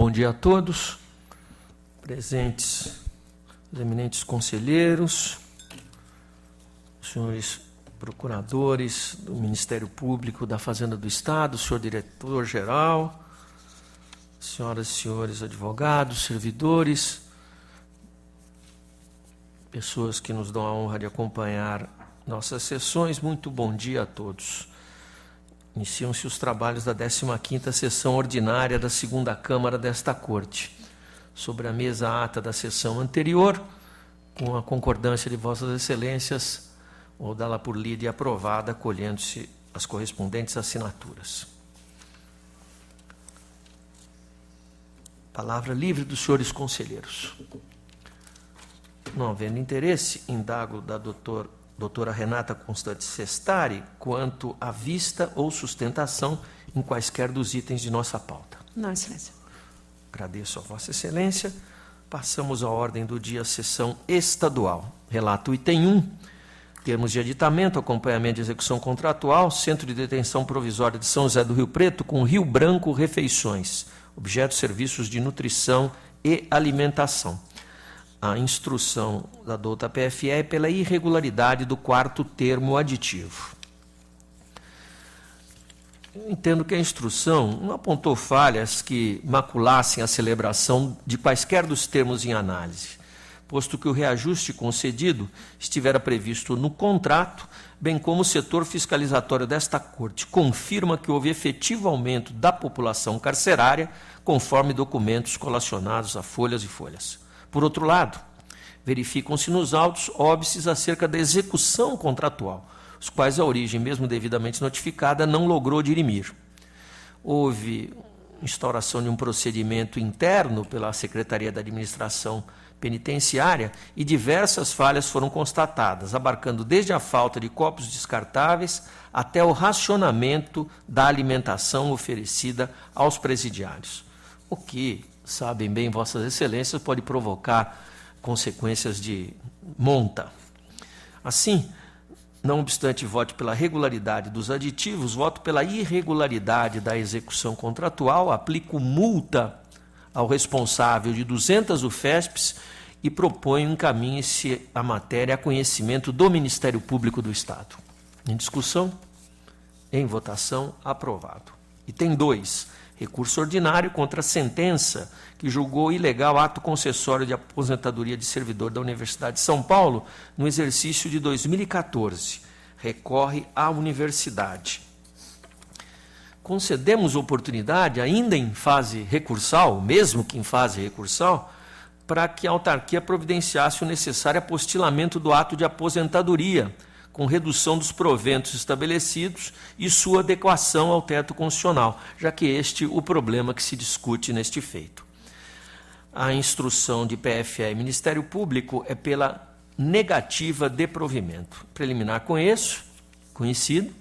bom dia a todos, presentes, os eminentes conselheiros, senhores procuradores do Ministério Público da Fazenda do Estado, senhor diretor-geral, senhoras e senhores advogados, servidores, pessoas que nos dão a honra de acompanhar nossas sessões, muito bom dia a todos. Iniciam-se os trabalhos da 15ª sessão ordinária da segunda Câmara desta Corte. Sobre a mesa ata da sessão anterior, com a concordância de vossas excelências, vou dá-la por lida e aprovada, acolhendo-se as correspondentes assinaturas. Palavra livre dos senhores conselheiros. Não havendo interesse, indago da doutora Renata Constante Sestari quanto à vista ou sustentação em quaisquer dos itens de nossa pauta. Não, excelência. Agradeço a vossa excelência. Passamos à ordem do dia, sessão estadual. Relato item 1, termos de aditamento, acompanhamento de execução contratual, Centro de Detenção Provisória de São José do Rio Preto com Rio Branco Refeições, objeto serviços de nutrição e alimentação. A instrução da douta PFE é pela irregularidade do 4º termo aditivo. Eu entendo que a instrução não apontou falhas que maculassem a celebração de quaisquer dos termos em análise, posto que o reajuste concedido estivera previsto no contrato, bem como o setor fiscalizatório desta Corte confirma que houve efetivo aumento da população carcerária, conforme documentos colacionados a folhas e folhas. Por outro lado, verificam-se nos autos óbices acerca da execução contratual, os quais a origem, mesmo devidamente notificada, não logrou dirimir. Houve instauração de um procedimento interno pela Secretaria da Administração Penitenciária e diversas falhas foram constatadas, abarcando desde a falta de copos descartáveis até o racionamento da alimentação oferecida aos presidiários, o que, sabem bem vossas excelências, pode provocar consequências de monta. Assim, não obstante vote pela regularidade dos aditivos, voto pela irregularidade da execução contratual, aplico multa ao responsável de 200 UFESPs e proponho encaminhe-se a matéria a conhecimento do Ministério Público do Estado. Em discussão, em votação, aprovado. Item 2. Recurso ordinário contra a sentença que julgou ilegal ato concessório de aposentadoria de servidor da Universidade de São Paulo no exercício de 2014. Recorre à universidade. Concedemos oportunidade, ainda em fase recursal, mesmo que em fase recursal, para que a autarquia providenciasse o necessário apostilamento do ato de aposentadoria, com redução dos proventos estabelecidos e sua adequação ao teto constitucional, já que este é o problema que se discute neste feito. A instrução de PFE e Ministério Público é pela negativa de provimento. Preliminar conhecido,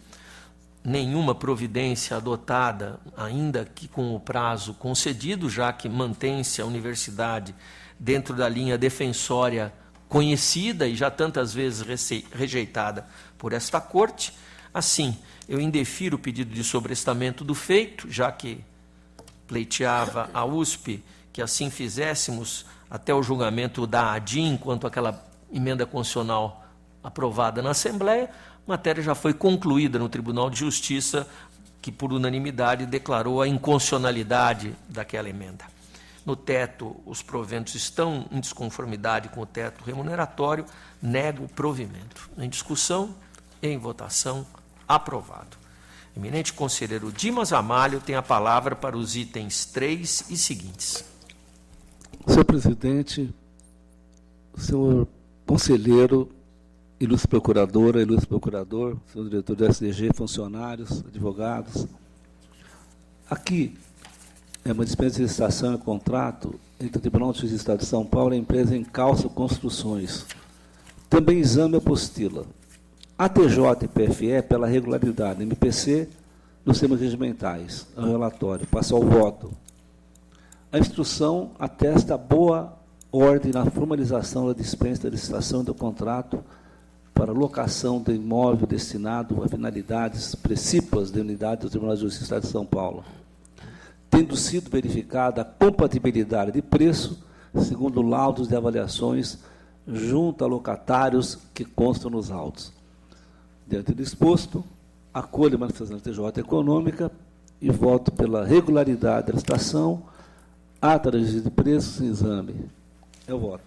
nenhuma providência adotada, ainda que com o prazo concedido, já que mantém-se a universidade dentro da linha defensória conhecida e já tantas vezes rejeitada por esta Corte. Assim, eu indefiro o pedido de sobrestamento do feito, já que pleiteava a USP que assim fizéssemos até o julgamento da ADIM, quanto àquela emenda constitucional aprovada na Assembleia. A matéria já foi concluída no Tribunal de Justiça, que por unanimidade declarou a inconstitucionalidade daquela emenda. No teto, os proventos estão em desconformidade com o teto remuneratório, nego o provimento. Em discussão, em votação, aprovado. Eminente conselheiro Dimas Amalho tem a palavra para os itens 3 e seguintes. Senhor presidente, senhor conselheiro, ilustre procuradora, ilustre procurador, senhor diretor do SDG, funcionários, advogados, aqui é uma dispensa de licitação e contrato entre o Tribunal de Justiça do Estado de São Paulo e a empresa Encalço Construções. Também exame e apostila. ATJ e PFE pela regularidade, MPC nos termos regimentais. É o relatório. Passo ao voto. A instrução atesta a boa ordem na formalização da dispensa da licitação e do contrato para locação do imóvel destinado a finalidades precípuas da unidade do Tribunal de Justiça do Estado de São Paulo. tendo sido verificada a compatibilidade de preço, segundo laudos de avaliações junto a locatários que constam nos autos. Diante do exposto, acolho a manifestação da TJ Econômica e voto pela regularidade da licitação, ata de registro de preços em exame. Eu voto.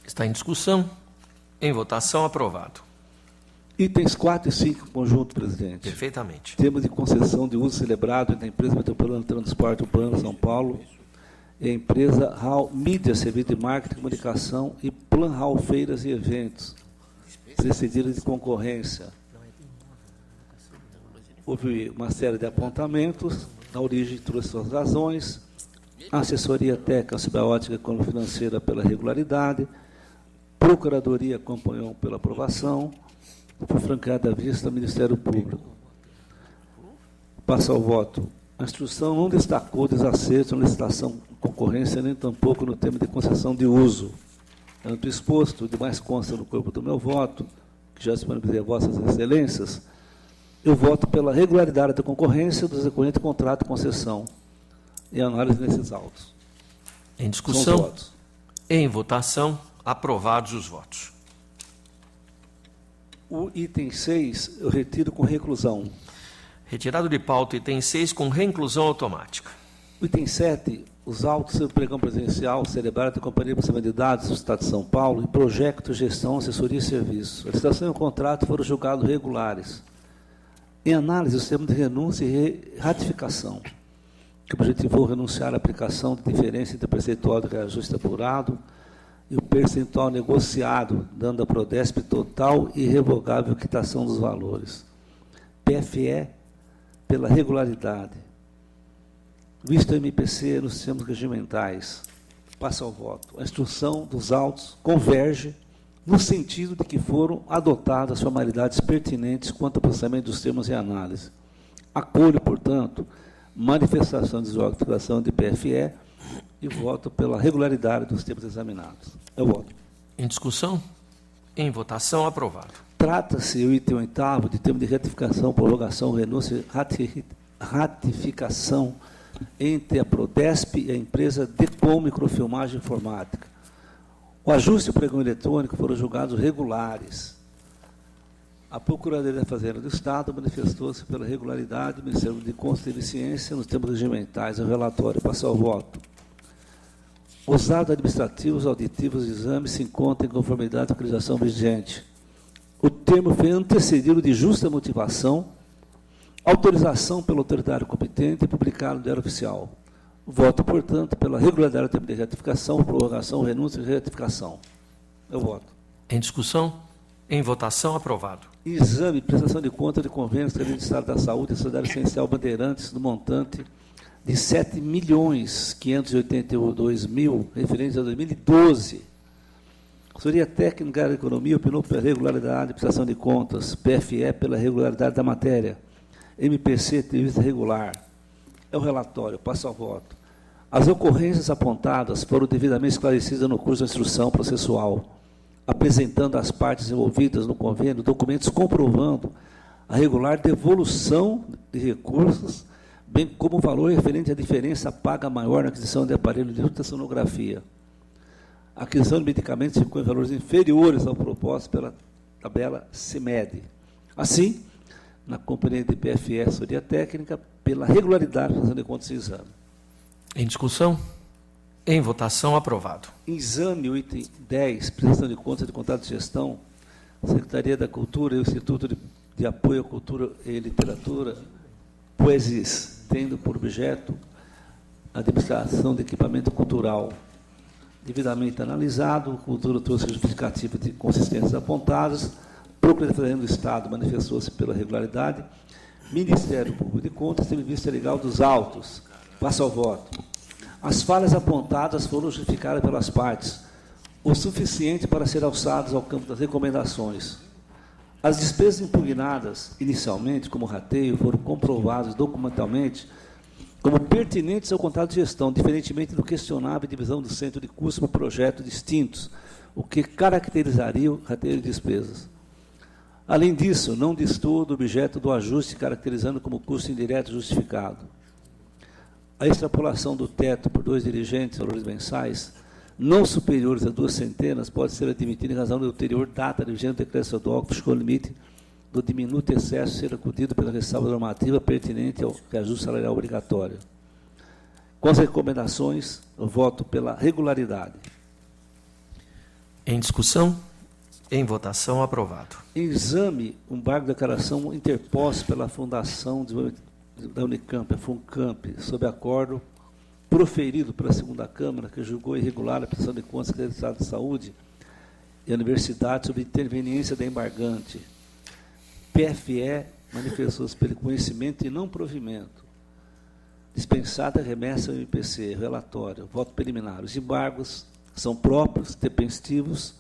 Está em discussão. Em votação, aprovado. Itens 4 e 5, conjunto, presidente. Perfeitamente. Termos de concessão de uso celebrado entre a Empresa Metropolitana de Transporte Urbano São Paulo e a empresa RAL Mídia, Serviço de Marketing e Comunicação e Plan RAL Feiras e Eventos, precedidas de concorrência. Houve uma série de apontamentos, na origem trouxe suas razões, a assessoria técnica sob a ótica econômico-financeira pela regularidade, Procuradoria acompanhou pela aprovação, foi francada a vista ao Ministério Público. Passa ao voto. A instrução não destacou desacerto na licitação concorrência, nem tampouco no tema de concessão de uso. Ante o exposto, o demais consta no corpo do meu voto, que já disponibilizei a vossas excelências, eu voto pela regularidade da concorrência do decorrente contrato de concessão e análise nesses autos. Em discussão, em votação, aprovados os votos. O item 6, eu retiro com reclusão. Retirado de pauta, item 6, com reinclusão automática. O item 7, os autos sobre pregão presencial celebrado da Companhia de Processamento de Dados do Estado de São Paulo e projeto, gestão, assessoria e serviço. A licitação e o contrato foram julgados regulares. Em análise, o sistema de renúncia e ratificação, que objetivou renunciar à aplicação de diferença entre o percentual de reajuste apurado e o percentual negociado, dando à Prodesp total e irrevogável quitação dos valores. PFE, pela regularidade. Visto o MPC nos sistemas regimentais, passa ao voto. A instrução dos autos converge no sentido de que foram adotadas as formalidades pertinentes quanto ao processamento dos termos em análise. Acolho, portanto, manifestação de desautorização de PFE e voto pela regularidade dos termos examinados. Eu voto. Em discussão? Em votação, aprovado. Trata-se, o item 8º, de termo de retificação, prorrogação, renúncia e ratificação entre a Prodesp e a empresa Decom Microfilmagem Informática. O ajuste e o pregão eletrônico foram julgados regulares. A Procuradoria da Fazenda do Estado manifestou-se pela regularidade do Ministério de Contas e Eficiência nos termos regimentais. O relatório passa ao voto. Os atos administrativos, auditivos e exames se encontram em conformidade com a legislação vigente. O termo foi antecedido de justa motivação, autorização pela autoridade competente e publicado no Diário Oficial. Voto, portanto, pela regularidade do termo de retificação, prorrogação, renúncia e retificação. Eu voto. Em discussão? Em votação, aprovado. Exame, prestação de conta de convênios da Estado da Saúde e Sociedade Essencial Bandeirantes, no montante de R$ 7.582.000, referente a 2012. A Assessoria Técnica da Economia opinou pela regularidade de prestação de contas, PFE pela regularidade da matéria, MPC, entrevista regular. É o relatório, passo ao voto. As ocorrências apontadas foram devidamente esclarecidas no curso de instrução processual, apresentando às partes envolvidas no convênio documentos comprovando a regular devolução de recursos, bem como o valor referente à diferença paga maior na aquisição de aparelho de ultrassonografia. A aquisição de medicamentos ficou em valores inferiores ao proposto pela tabela CIMED. Assim, na companhia de PFE Assessoria Técnica, pela regularidade da prestação de contas e exame. Em discussão? Em votação, aprovado. Exame, o item 10, prestação de contas de contrato de gestão, Secretaria da Cultura e o Instituto de Apoio à Cultura e Literatura, POESIS, tendo por objeto a administração de equipamento cultural. Devidamente analisado, a Cultura trouxe justificativa de consistências apontadas, Procuradoria do Estado manifestou-se pela regularidade, Ministério Público de Contas teve vista legal dos autos. Passa ao voto. As falhas apontadas foram justificadas pelas partes, o suficiente para ser alçadas ao campo das recomendações. As despesas impugnadas, inicialmente, como rateio, foram comprovadas documentalmente como pertinentes ao contrato de gestão, diferentemente do questionável divisão do centro de custos por projeto distintos, o que caracterizaria o rateio de despesas. Além disso, não distou do objeto do ajuste, caracterizando como custo indireto justificado. a extrapolação do teto por 2 dirigentes, valores mensais, não superiores a 2 centenas, pode ser admitida em razão da ulterior data de vigência do decreto estadual que fixou o limite do diminuto excesso ser acudido pela ressalva normativa pertinente ao reajuste salarial obrigatório. Com as recomendações, eu voto pela regularidade. Em discussão? Em votação, aprovado. Em exame, um embargo de declaração interposto pela Fundação da Unicamp, a FUNCAMP, sob acordo proferido pela segunda Câmara, que julgou irregular a prestação de contas do Estado de Saúde e a Universidade sobre interveniência da embargante. PFE manifestou-se pelo conhecimento e não provimento. Dispensada a remessa ao MPC, relatório, voto preliminar. Os embargos são próprios, tempestivos,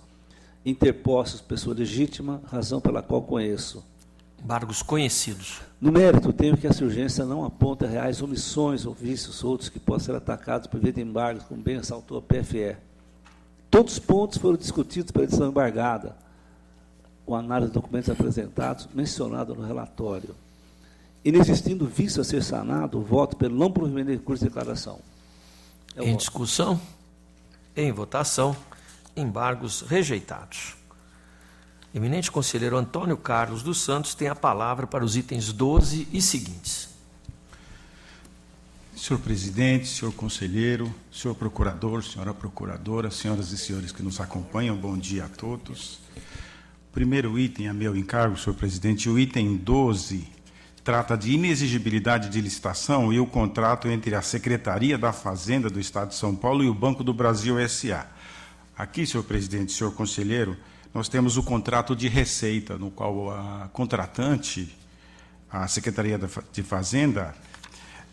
interpostos pessoa legítima, razão pela qual conheço. Embargos conhecidos. No mérito, tenho que essa urgência não aponta reais omissões ou vícios outros que possam ser atacados por via de embargos, como bem ressaltou a PFE. Todos os pontos foram discutidos pela edição embargada, com análise de documentos apresentados, mencionado no relatório. Inexistindo vício a ser sanado, voto pelo não provimento de recurso de declaração. Em discussão? Em votação? Embargos rejeitados. Eminente conselheiro Antônio Carlos dos Santos tem a palavra para os itens 12 e seguintes. Senhor presidente, senhor conselheiro, senhor procurador, senhora procuradora, senhoras e senhores que nos acompanham, bom dia a todos. O primeiro item a meu encargo, senhor presidente, o item 12, trata de inexigibilidade de licitação e o contrato entre a Secretaria da Fazenda do Estado de São Paulo e o Banco do Brasil S.A. Aqui, senhor presidente, senhor conselheiro, nós temos o contrato de receita, no qual a contratante, a Secretaria de Fazenda,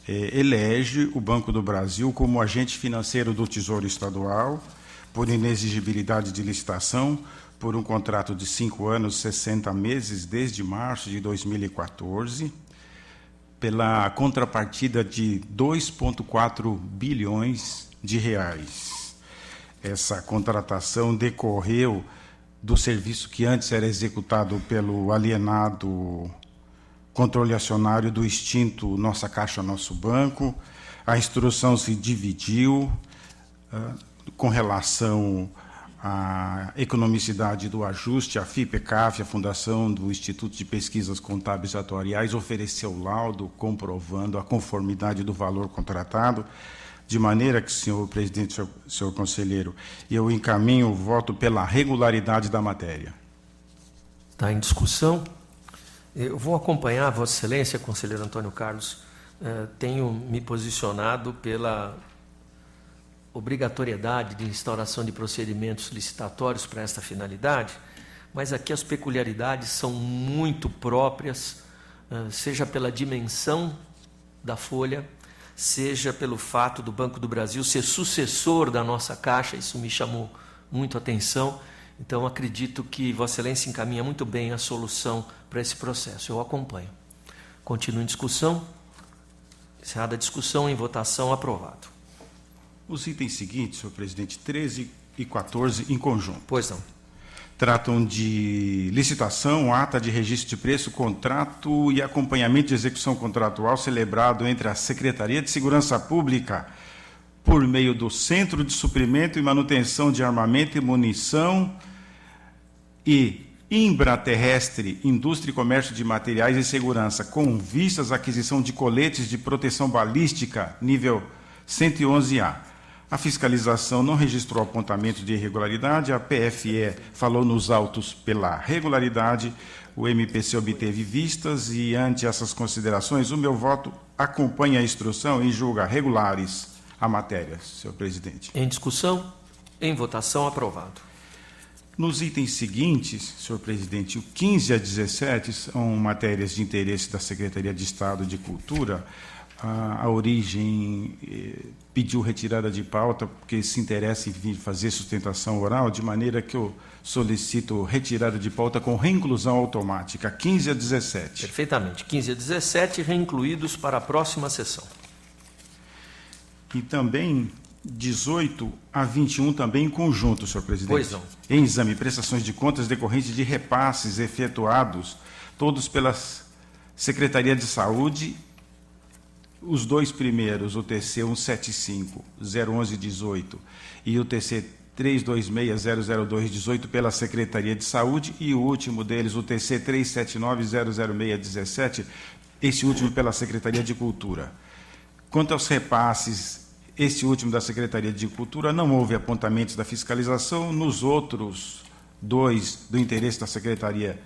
elege o Banco do Brasil como agente financeiro do Tesouro Estadual, por inexigibilidade de licitação, por um contrato de 5 anos, 60 meses, desde março de 2014, pela contrapartida de 2,4 bilhões de reais. Essa contratação decorreu do serviço que antes era executado pelo alienado controle acionário do extinto Nossa Caixa, Nosso Banco. A instrução se dividiu com relação à economicidade do ajuste. A FIPECAF, a Fundação do Instituto de Pesquisas Contábeis e Atuariais, ofereceu laudo comprovando a conformidade do valor contratado, de maneira que, senhor presidente, senhor conselheiro, eu encaminho o voto pela regularidade da matéria. Está em discussão. Eu vou acompanhar Vossa Excelência, conselheiro Antônio Carlos. Tenho me posicionado pela obrigatoriedade de instauração de procedimentos licitatórios para esta finalidade, mas aqui as peculiaridades são muito próprias, seja pela dimensão da folha, seja pelo fato do Banco do Brasil ser sucessor da nossa Caixa, isso me chamou muito a atenção. Então, acredito que Vossa Excelência encaminha muito bem a solução para esse processo. Eu acompanho. Continua em discussão. Encerrada a discussão, em votação, aprovado. Os itens seguintes, senhor presidente, 13 e 14, em conjunto. Pois não. Tratam de licitação, ata de registro de preço, contrato e acompanhamento de execução contratual celebrado entre a Secretaria de Segurança Pública por meio do Centro de Suprimento e Manutenção de Armamento e Munição e Embraterrestre, Indústria e Comércio de Materiais e Segurança, com vistas à aquisição de coletes de proteção balística nível 111A. A fiscalização não registrou apontamento de irregularidade, a PFE falou nos autos pela regularidade, o MPC obteve vistas e, ante essas considerações, o meu voto acompanha a instrução e julga regulares a matéria, senhor presidente. Em discussão, em votação, aprovado. Nos itens seguintes, senhor presidente, o 15 a 17 são matérias de interesse da Secretaria de Estado de Cultura. A origem pediu retirada de pauta porque se interessa em vir fazer sustentação oral, de maneira que eu solicito retirada de pauta com reinclusão automática, 15 a 17. Perfeitamente. 15 a 17, reincluídos para a próxima sessão. E também 18 a 21, também em conjunto, senhor presidente. Pois não. Em exame, prestações de contas decorrentes de repasses efetuados, todos pela Secretaria de Saúde Os dois primeiros, o TC 175-011-18 e o TC 326-002-18 pela Secretaria de Saúde, e o último deles, o TC 379-006-17, esse último pela Secretaria de Cultura. Quanto aos repasses, esse último da Secretaria de Cultura, não houve apontamentos da fiscalização. Nos outros dois do interesse da Secretaria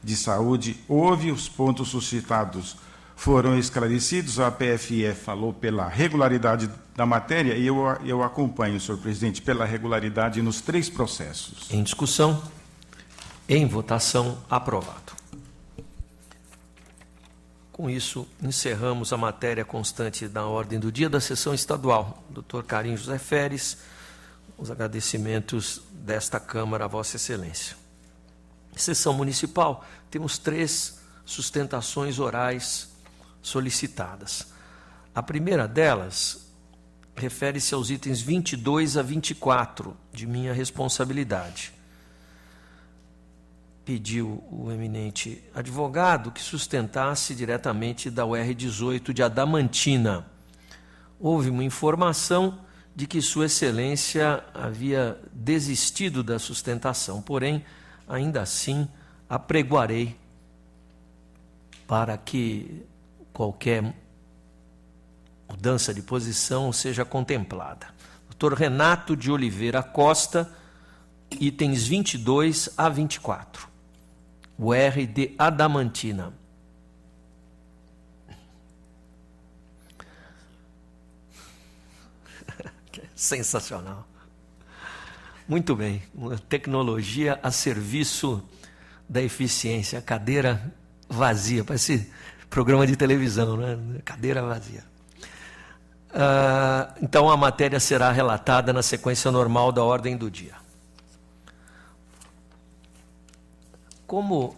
de Saúde, houve. Os pontos suscitados foram esclarecidos. A PFE falou pela regularidade da matéria e eu acompanho, senhor presidente, pela regularidade nos 3 processos. Em discussão, em votação, aprovado. Com isso, encerramos a matéria constante da ordem do dia da sessão estadual. Dr. Carim José Feres, os agradecimentos desta Câmara a Vossa Excelência. Sessão municipal, temos 3 sustentações orais solicitadas. A primeira delas refere-se aos itens 22 a 24, de minha responsabilidade. Pediu o eminente advogado que sustentasse diretamente da UR-18 de Adamantina. Houve uma informação de que Sua Excelência havia desistido da sustentação, porém, ainda assim, apregoarei para que qualquer mudança de posição seja contemplada. Dr. Renato de Oliveira Costa, itens 22 a 24. O R de Adamantina. Sensacional. Muito bem. Uma tecnologia a serviço da eficiência. Cadeira vazia. Parece programa de televisão, né? Cadeira vazia. Então, a matéria será relatada na sequência normal da ordem do dia. Como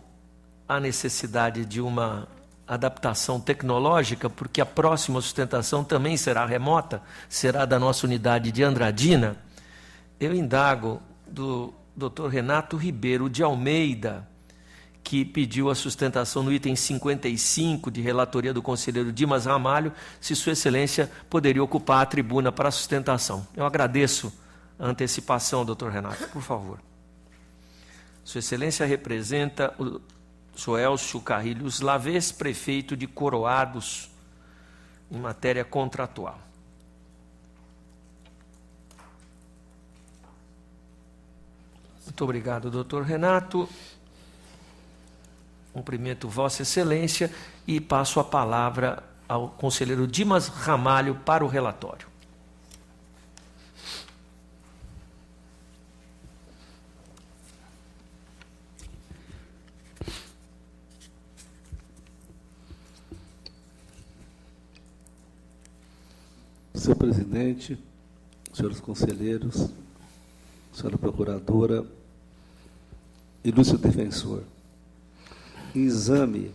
há necessidade de uma adaptação tecnológica, porque a próxima sustentação também será remota, será da nossa unidade de Andradina, eu indago do Dr. Renato Ribeiro de Almeida, que pediu a sustentação no item 55 de relatoria do conselheiro Dimas Ramalho, se Sua Excelência poderia ocupar a tribuna para a sustentação. Eu agradeço a antecipação, Dr. Renato, por favor. Sua Excelência representa o Sr. Elcio Carrilho Slavês, prefeito de Coroados, em matéria contratual. Muito obrigado, doutor Renato. Cumprimento Vossa Excelência e passo a palavra ao conselheiro Dimas Ramalho para o relatório. Senhor presidente, senhores conselheiros, senhora procuradora, ilustre defensor, em exame,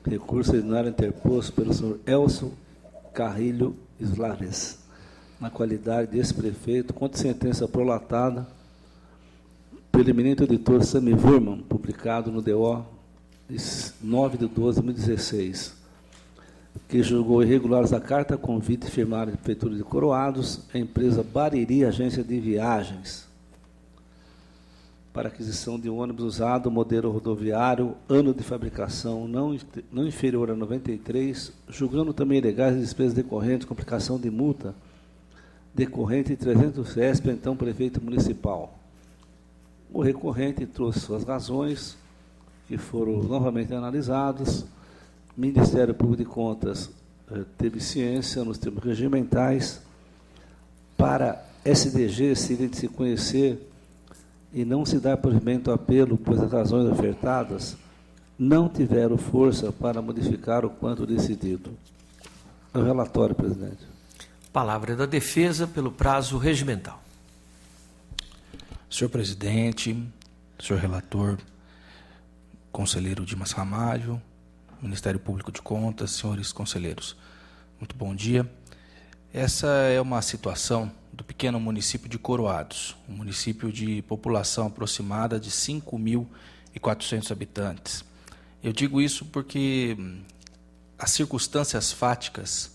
recurso ordinário interposto pelo senhor Elcio Carrilho Slavês, na qualidade de ex-prefeito, contra sentença prolatada pelo eminente editor Sami Wurman, publicado no DO 9/12/2016, que julgou irregulares a carta convite firmada de Prefeitura de Coroados, a empresa Bariri Agência de Viagens, para aquisição de um ônibus usado, modelo rodoviário, ano de fabricação não inferior a 93, julgando também ilegais as despesas decorrentes, complicação de multa decorrente de 300 réis, então prefeito municipal. O recorrente trouxe suas razões, que foram novamente analisadas. O Ministério Público de Contas teve ciência nos termos regimentais para SDG se conhecer e não se dar provimento ao apelo, pois as razões ofertadas não tiveram força para modificar o quanto decidido. O relatório, presidente. Palavra da defesa pelo prazo regimental. Senhor presidente, senhor relator, conselheiro Dimas Ramalho, Ministério Público de Contas, senhores conselheiros, muito bom dia. Essa é uma situação do pequeno município de Coroados, um município de população aproximada de 5.400 habitantes. Eu digo isso porque as circunstâncias fáticas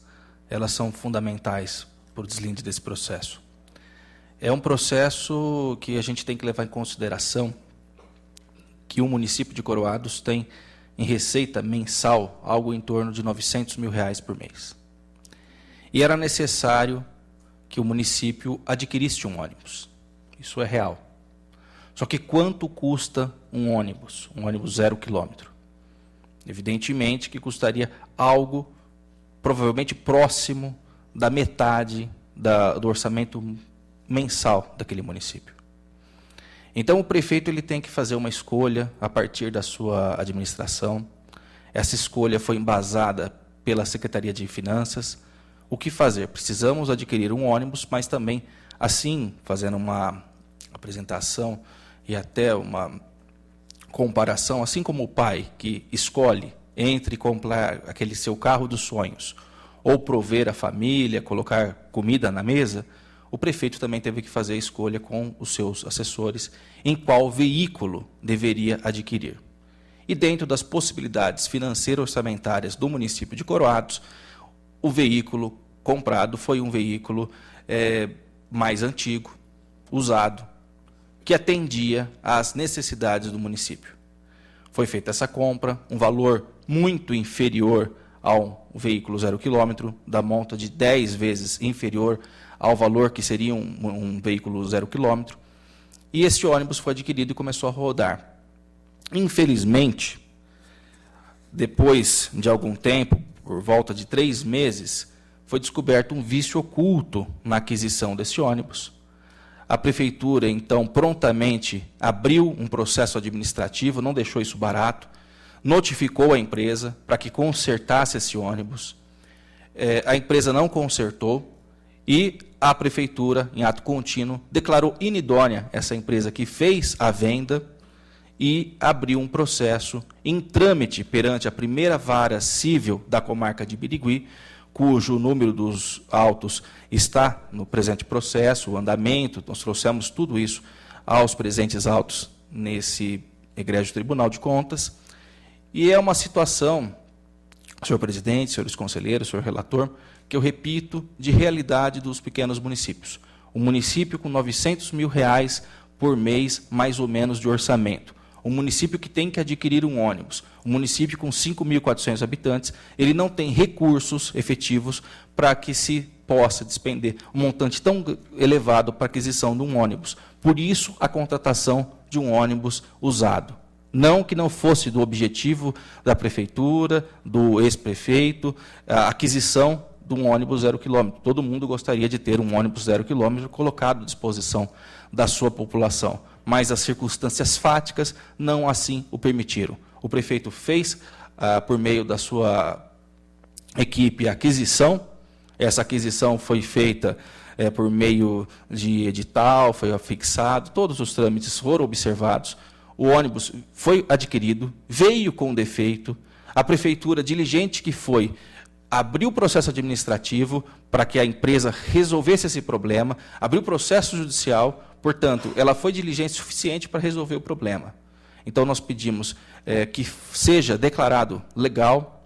elas são fundamentais para o deslinde desse processo. É um processo que a gente tem que levar em consideração que o município de Coroados tem em receita mensal algo em torno de R$900 mil por mês. E era necessário que o município adquirisse um ônibus. Isso é real. Só que quanto custa um ônibus 0 quilômetro? Evidentemente que custaria algo provavelmente próximo da metade do orçamento mensal daquele município. Então o prefeito ele tem que fazer uma escolha a partir da sua administração. Essa escolha foi embasada pela Secretaria de Finanças. O que fazer? Precisamos adquirir um ônibus, mas também, assim, fazendo uma apresentação e até uma comparação, assim como o pai que escolhe entre comprar aquele seu carro dos sonhos ou prover a família, colocar comida na mesa, o prefeito também teve que fazer a escolha com os seus assessores em qual veículo deveria adquirir. E dentro das possibilidades financeiras orçamentárias do município de Coroados, o veículo comprado foi um veículo mais antigo, usado, que atendia às necessidades do município. Foi feita essa compra, um valor muito inferior ao veículo 0 quilômetro, da monta de 10 vezes inferior ao valor que seria um veículo 0 quilômetro, e esse ônibus foi adquirido e começou a rodar. Infelizmente, depois de algum tempo, por volta de 3 meses, foi descoberto um vício oculto na aquisição desse ônibus. A prefeitura, então, prontamente abriu um processo administrativo, não deixou isso barato, notificou a empresa para que consertasse esse ônibus. A empresa não consertou e a prefeitura, em ato contínuo, declarou inidônea essa empresa que fez a venda e abriu um processo em trâmite perante a primeira vara civil da comarca de Birigui, cujo número dos autos está no presente processo, o andamento, nós trouxemos tudo isso aos presentes autos nesse egrégio Tribunal de Contas, e é uma situação, senhor presidente, senhores conselheiros, senhor relator, que eu repito, de realidade dos pequenos municípios. Um município com R$900 mil por mês, mais ou menos, de orçamento. Um município que tem que adquirir um ônibus, um município com 5.400 habitantes, ele não tem recursos efetivos para que se possa despender um montante tão elevado para a aquisição de um ônibus. Por isso, a contratação de um ônibus usado. Não que não fosse do objetivo da prefeitura, do ex-prefeito, a aquisição de um ônibus 0 quilômetro. Todo mundo gostaria de ter um ônibus 0 quilômetro colocado à disposição da sua população, mas as circunstâncias fáticas não assim o permitiram. O prefeito fez, por meio da sua equipe, a aquisição. Essa aquisição foi feita por meio de edital, foi afixado, todos os trâmites foram observados. O ônibus foi adquirido, veio com defeito, a prefeitura, diligente que foi, abriu o processo administrativo para que a empresa resolvesse esse problema, abriu o processo judicial, portanto, ela foi diligente o suficiente para resolver o problema. Então, nós pedimos que seja declarado legal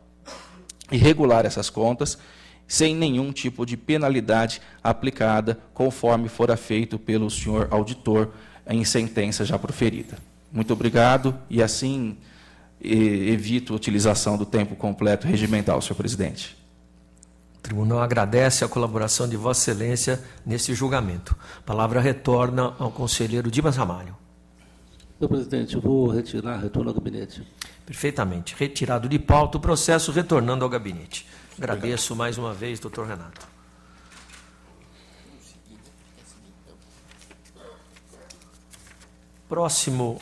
e regular essas contas, sem nenhum tipo de penalidade aplicada, conforme fora feito pelo senhor auditor em sentença já proferida. Muito obrigado, e assim evito a utilização do tempo completo regimental, senhor presidente. O tribunal agradece a colaboração de Vossa Excelência nesse julgamento. A palavra retorna ao conselheiro Dimas Ramalho. Senhor presidente, eu vou retorno ao gabinete. Perfeitamente. Retirado de pauta o processo, retornando ao gabinete. Agradeço mais uma vez, doutor Renato. Próximo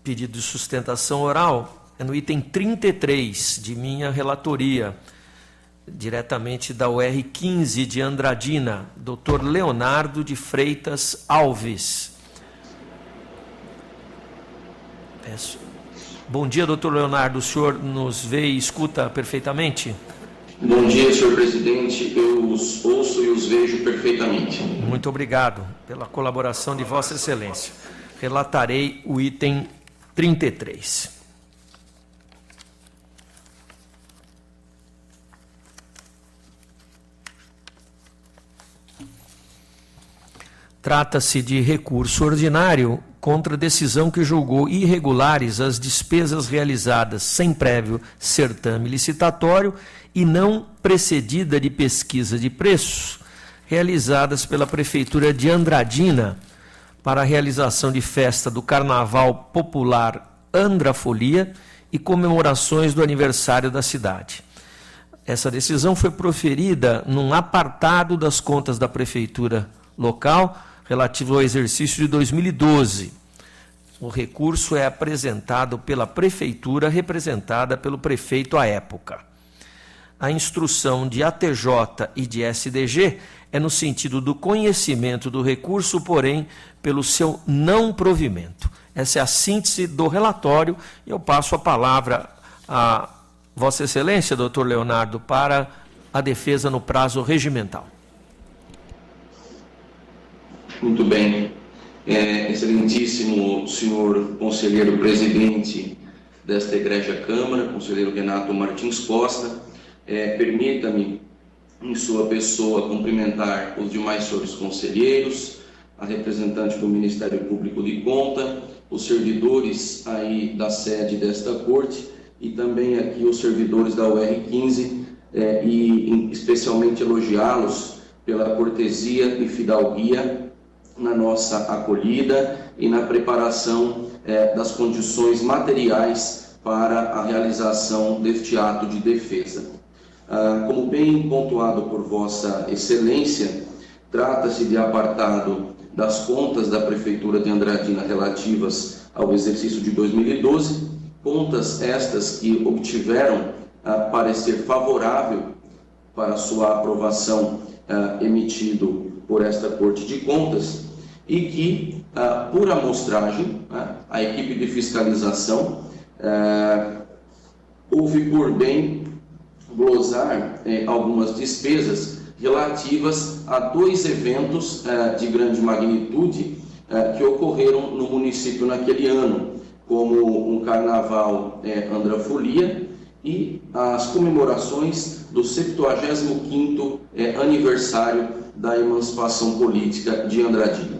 pedido de sustentação oral é no item 33 de minha relatoria, diretamente da UR 15 de Andradina, doutor Leonardo de Freitas Alves. Peço. Bom dia, doutor Leonardo. O senhor nos vê e escuta perfeitamente? Bom dia, senhor presidente. Eu os ouço e os vejo perfeitamente. Muito obrigado pela colaboração de Vossa Excelência. Relatarei o item 33. Trata-se de recurso ordinário contra decisão que julgou irregulares as despesas realizadas sem prévio certame licitatório e não precedida de pesquisa de preços, realizadas pela Prefeitura de Andradina para a realização de festa do Carnaval Popular Andrafolia e comemorações do aniversário da cidade. Essa decisão foi proferida num apartado das contas da Prefeitura local, relativo ao exercício de 2012. O recurso é apresentado pela Prefeitura, representada pelo prefeito à época. A instrução de ATJ e de SDG é no sentido do conhecimento do recurso, porém, pelo seu não provimento. Essa é a síntese do relatório e eu passo a palavra a Vossa Excelência, doutor Leonardo, para a defesa no prazo regimental. Muito bem. Excelentíssimo senhor conselheiro presidente desta Egrégia Câmara, conselheiro Renato Martins Costa, permita-me, em sua pessoa, cumprimentar os demais senhores conselheiros, a representante do Ministério Público de Conta, os servidores aí da sede desta corte e também aqui os servidores da UR15 e especialmente elogiá-los pela cortesia e fidalguia na nossa acolhida e na preparação das condições materiais para a realização deste ato de defesa. Como bem pontuado por Vossa Excelência, trata-se de apartado das contas da Prefeitura de Andradina relativas ao exercício de 2012, contas estas que obtiveram parecer favorável para sua aprovação emitido por esta Corte de Contas e que, por amostragem, a equipe de fiscalização houve por bem glosar algumas despesas relativas a 2 eventos de grande magnitude que ocorreram no município naquele ano, como um carnaval Andrafolia e as comemorações do 75º aniversário da emancipação política de Andradina.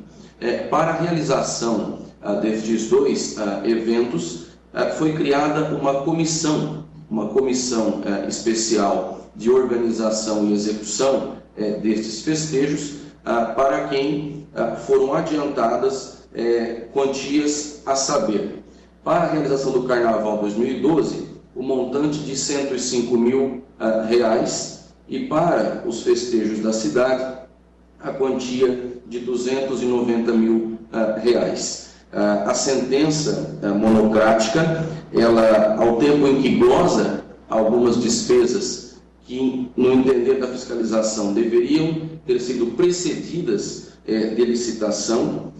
Para a realização destes 2 eventos, foi criada uma comissão especial de organização e execução destes festejos, para quem foram adiantadas quantias a saber. Para a realização do Carnaval 2012, o montante de R$105 mil e para os festejos da cidade, a quantia de R$290 mil. A sentença monocrática, ela, ao tempo em que glosa algumas despesas que, no entender da fiscalização, deveriam ter sido precedidas de licitação,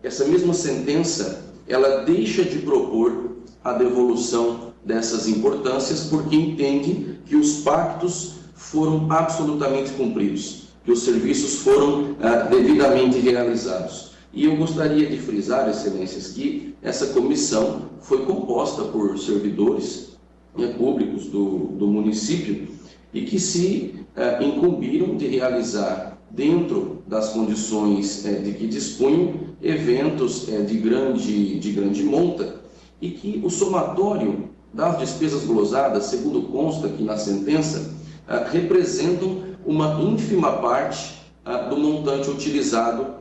essa mesma sentença, ela deixa de propor a devolução dessas importâncias, porque entende que os pactos foram absolutamente cumpridos, que os serviços foram devidamente realizados. E eu gostaria de frisar, excelências, que essa comissão foi composta por servidores públicos do município e que se incumbiram de realizar, dentro das condições de que dispunham, eventos de grande monta, e que o somatório das despesas glosadas, segundo consta aqui na sentença, representam uma ínfima parte do montante utilizado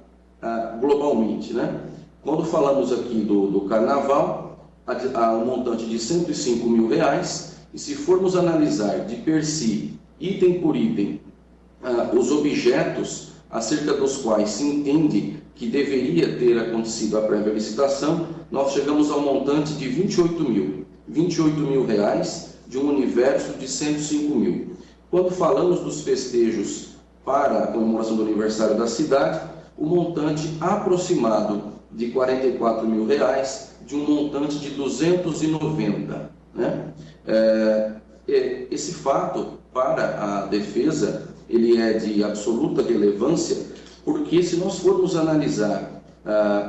globalmente, né? Quando falamos aqui do carnaval, há um montante de R$105 mil, e se formos analisar de per si, item por item, os objetos acerca dos quais se entende que deveria ter acontecido a prévia licitação, nós chegamos ao montante de R$28 mil de um universo de R$105 mil. Quando falamos dos festejos para a comemoração do aniversário da cidade, o montante aproximado de R$44 mil, de um montante de 290. Né? Esse fato, para a defesa, ele é de absoluta relevância, porque se nós formos analisar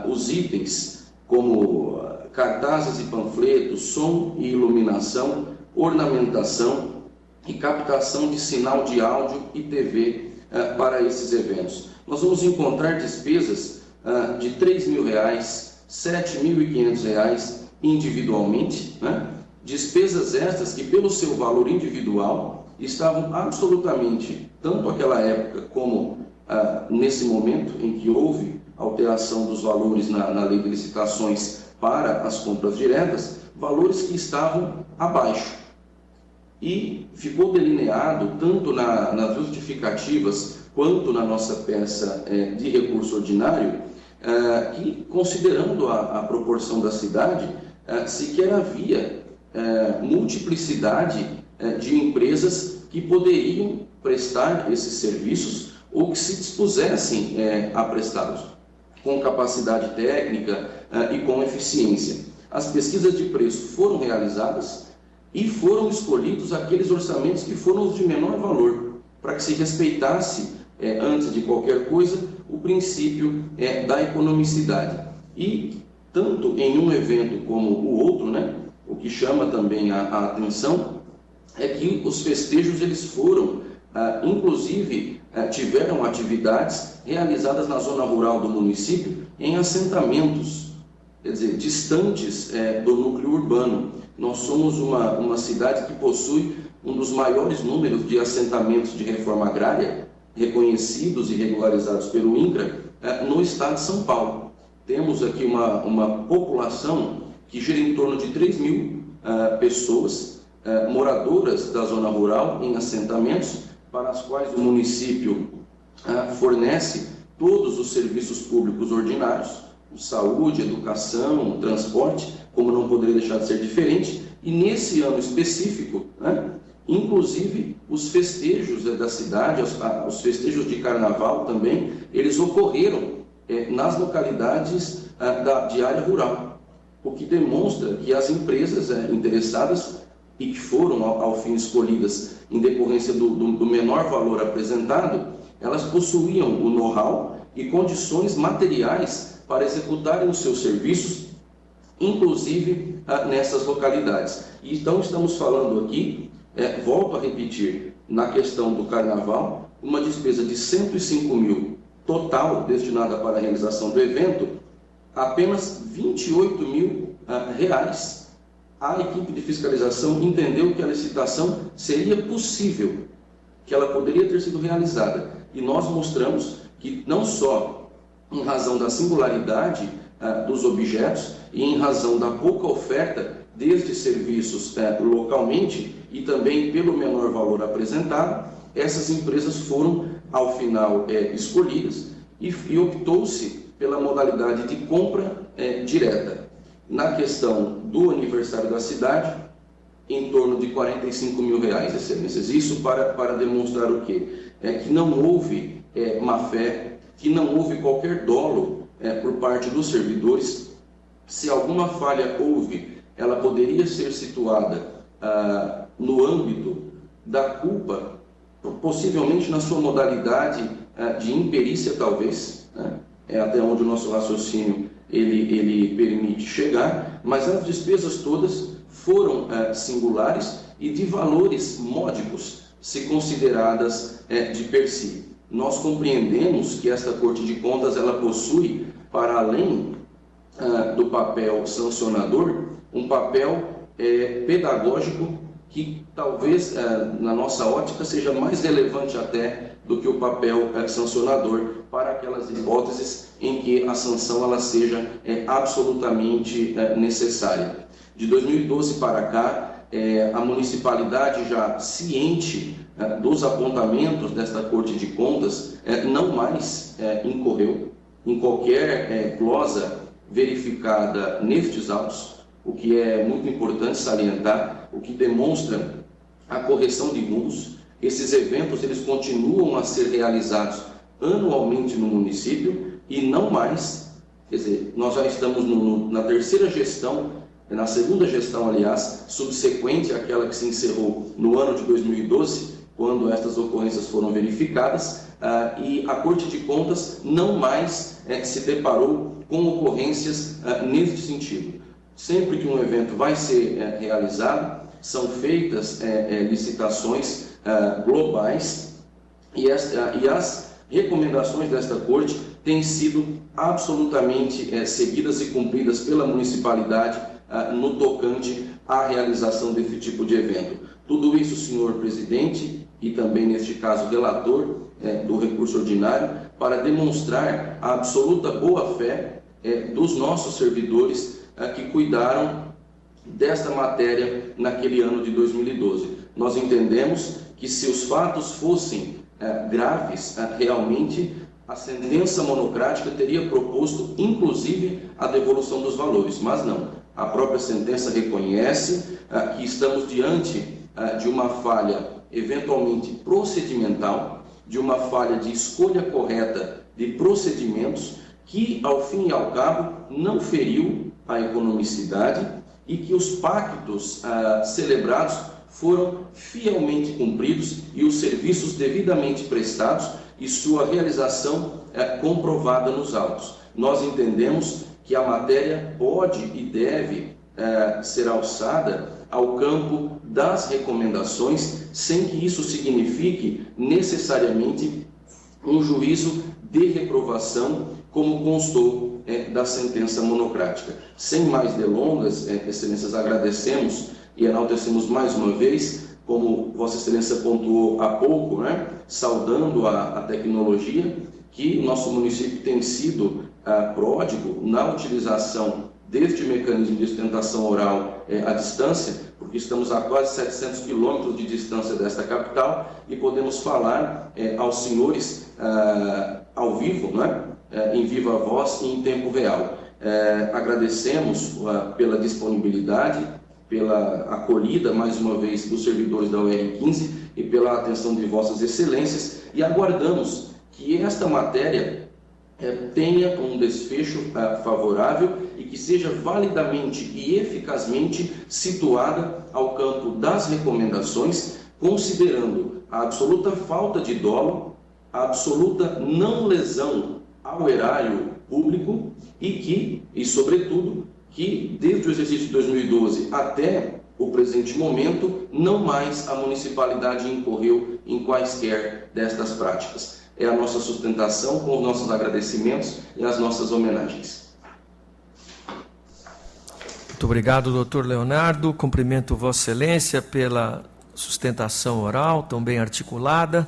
os itens como cartazes e panfletos, som e iluminação, ornamentação e captação de sinal de áudio e TV para esses eventos. nós vamos encontrar despesas de R$ 3.000, R$ 7.500 individualmente, né? Despesas estas que, pelo seu valor individual, estavam absolutamente, tanto naquela época como nesse momento em que houve alteração dos valores na lei de licitações para as compras diretas, valores que estavam abaixo. E ficou delineado, tanto nas justificativas quanto na nossa peça de recurso ordinário, que, considerando a proporção da cidade, sequer havia multiplicidade de empresas que poderiam prestar esses serviços ou que se dispusessem a prestá-los, com capacidade técnica e com eficiência. As pesquisas de preço foram realizadas e foram escolhidos aqueles orçamentos que foram os de menor valor, para que se respeitasse, antes de qualquer coisa, o princípio da economicidade. E, tanto em um evento como o outro, né, o que chama também a atenção é que os festejos eles foram, inclusive, tiveram atividades realizadas na zona rural do município em assentamentos, quer dizer, distantes do núcleo urbano. Nós somos uma cidade que possui um dos maiores números de assentamentos de reforma agrária reconhecidos e regularizados pelo INCRA no estado de São Paulo. Temos aqui uma população que gira em torno de 3.000 pessoas moradoras da zona rural em assentamentos, para as quais o município fornece todos os serviços públicos ordinários, saúde, educação, transporte, como não poderia deixar de ser diferente. E nesse ano específico, inclusive os festejos da cidade, os festejos de carnaval também, eles ocorreram nas localidades de área rural, o que demonstra que as empresas interessadas e que foram, ao fim, escolhidas em decorrência do menor valor apresentado, elas possuíam o know-how e condições materiais para executarem os seus serviços, inclusive nessas localidades. E então estamos falando aqui, volto a repetir, na questão do carnaval, uma despesa de 105 mil total destinada para a realização do evento, apenas 28 mil reais. A equipe de fiscalização entendeu que a licitação seria possível, que ela poderia ter sido realizada. E nós mostramos que não só em razão da singularidade dos objetos e em razão da pouca oferta destes serviços localmente e também pelo menor valor apresentado, essas empresas foram, ao final, escolhidas e optou-se pela modalidade de compra direta. Na questão do aniversário da cidade, em torno de 45 mil reais, excelências. Isso para demonstrar o quê? Que não houve má-fé, que não houve qualquer dolo por parte dos servidores. Se alguma falha houve, ela poderia ser situada no âmbito da culpa, possivelmente na sua modalidade de imperícia, talvez, é até onde o nosso raciocínio ele permite chegar, mas as despesas todas foram singulares e de valores módicos, se consideradas de per si. Nós compreendemos que esta Corte de Contas ela possui, para além do papel sancionador, um papel pedagógico que talvez, na nossa ótica, seja mais relevante até do que o papel sancionador para aquelas hipóteses em que a sanção ela seja absolutamente necessária. De 2012 para cá, a municipalidade, já ciente dos apontamentos desta Corte de Contas, não mais incorreu em qualquer glosa verificada nestes autos, o que é muito importante salientar, o que demonstra a correção de rumos. Esses eventos eles continuam a ser realizados anualmente no município e não mais, quer dizer, nós já estamos na terceira gestão, na segunda gestão, aliás, subsequente àquela que se encerrou no ano de 2012, quando estas ocorrências foram verificadas, e a Corte de Contas não mais se deparou com ocorrências nesse sentido. Sempre que um evento vai ser realizado, são feitas licitações globais e as recomendações desta Corte têm sido absolutamente seguidas e cumpridas pela municipalidade no tocante à realização desse tipo de evento. Tudo isso, senhor presidente, e também, neste caso, relator do recurso ordinário, para demonstrar a absoluta boa-fé dos nossos servidores que cuidaram desta matéria naquele ano de 2012. Nós entendemos que, se os fatos fossem graves, realmente a sentença monocrática teria proposto, inclusive, a devolução dos valores, mas não. A própria sentença reconhece que estamos diante de uma falha eventualmente procedimental, de uma falha de escolha correta de procedimentos, que, ao fim e ao cabo, não feriu a economicidade e que os pactos celebrados foram fielmente cumpridos e os serviços devidamente prestados e sua realização comprovada nos autos. Nós entendemos que a matéria pode e deve ser alçada ao campo das recomendações, sem que isso signifique necessariamente um juízo de reprovação, como constou da sentença monocrática. Sem mais delongas, Excelências, agradecemos e enaltecemos mais uma vez, como Vossa Excelência pontuou há pouco, saudando a tecnologia, que nosso município tem sido pródigo na utilização deste mecanismo de sustentação oral à distância, porque estamos a quase 700 quilômetros de distância desta capital e podemos falar aos senhores ao vivo, em viva voz e em tempo real. Agradecemos pela disponibilidade, pela acolhida, mais uma vez, dos servidores da UR15 e pela atenção de Vossas Excelências, e aguardamos que esta matéria tenha um desfecho favorável e que seja validamente e eficazmente situada ao campo das recomendações, considerando a absoluta falta de dolo, a absoluta não lesão ao erário público e sobretudo, que desde o exercício de 2012 até o presente momento, não mais a municipalidade incorreu em quaisquer destas práticas. É a nossa sustentação, com os nossos agradecimentos e as nossas homenagens. Muito obrigado, doutor Leonardo. Cumprimento Vossa Excelência pela sustentação oral, tão bem articulada,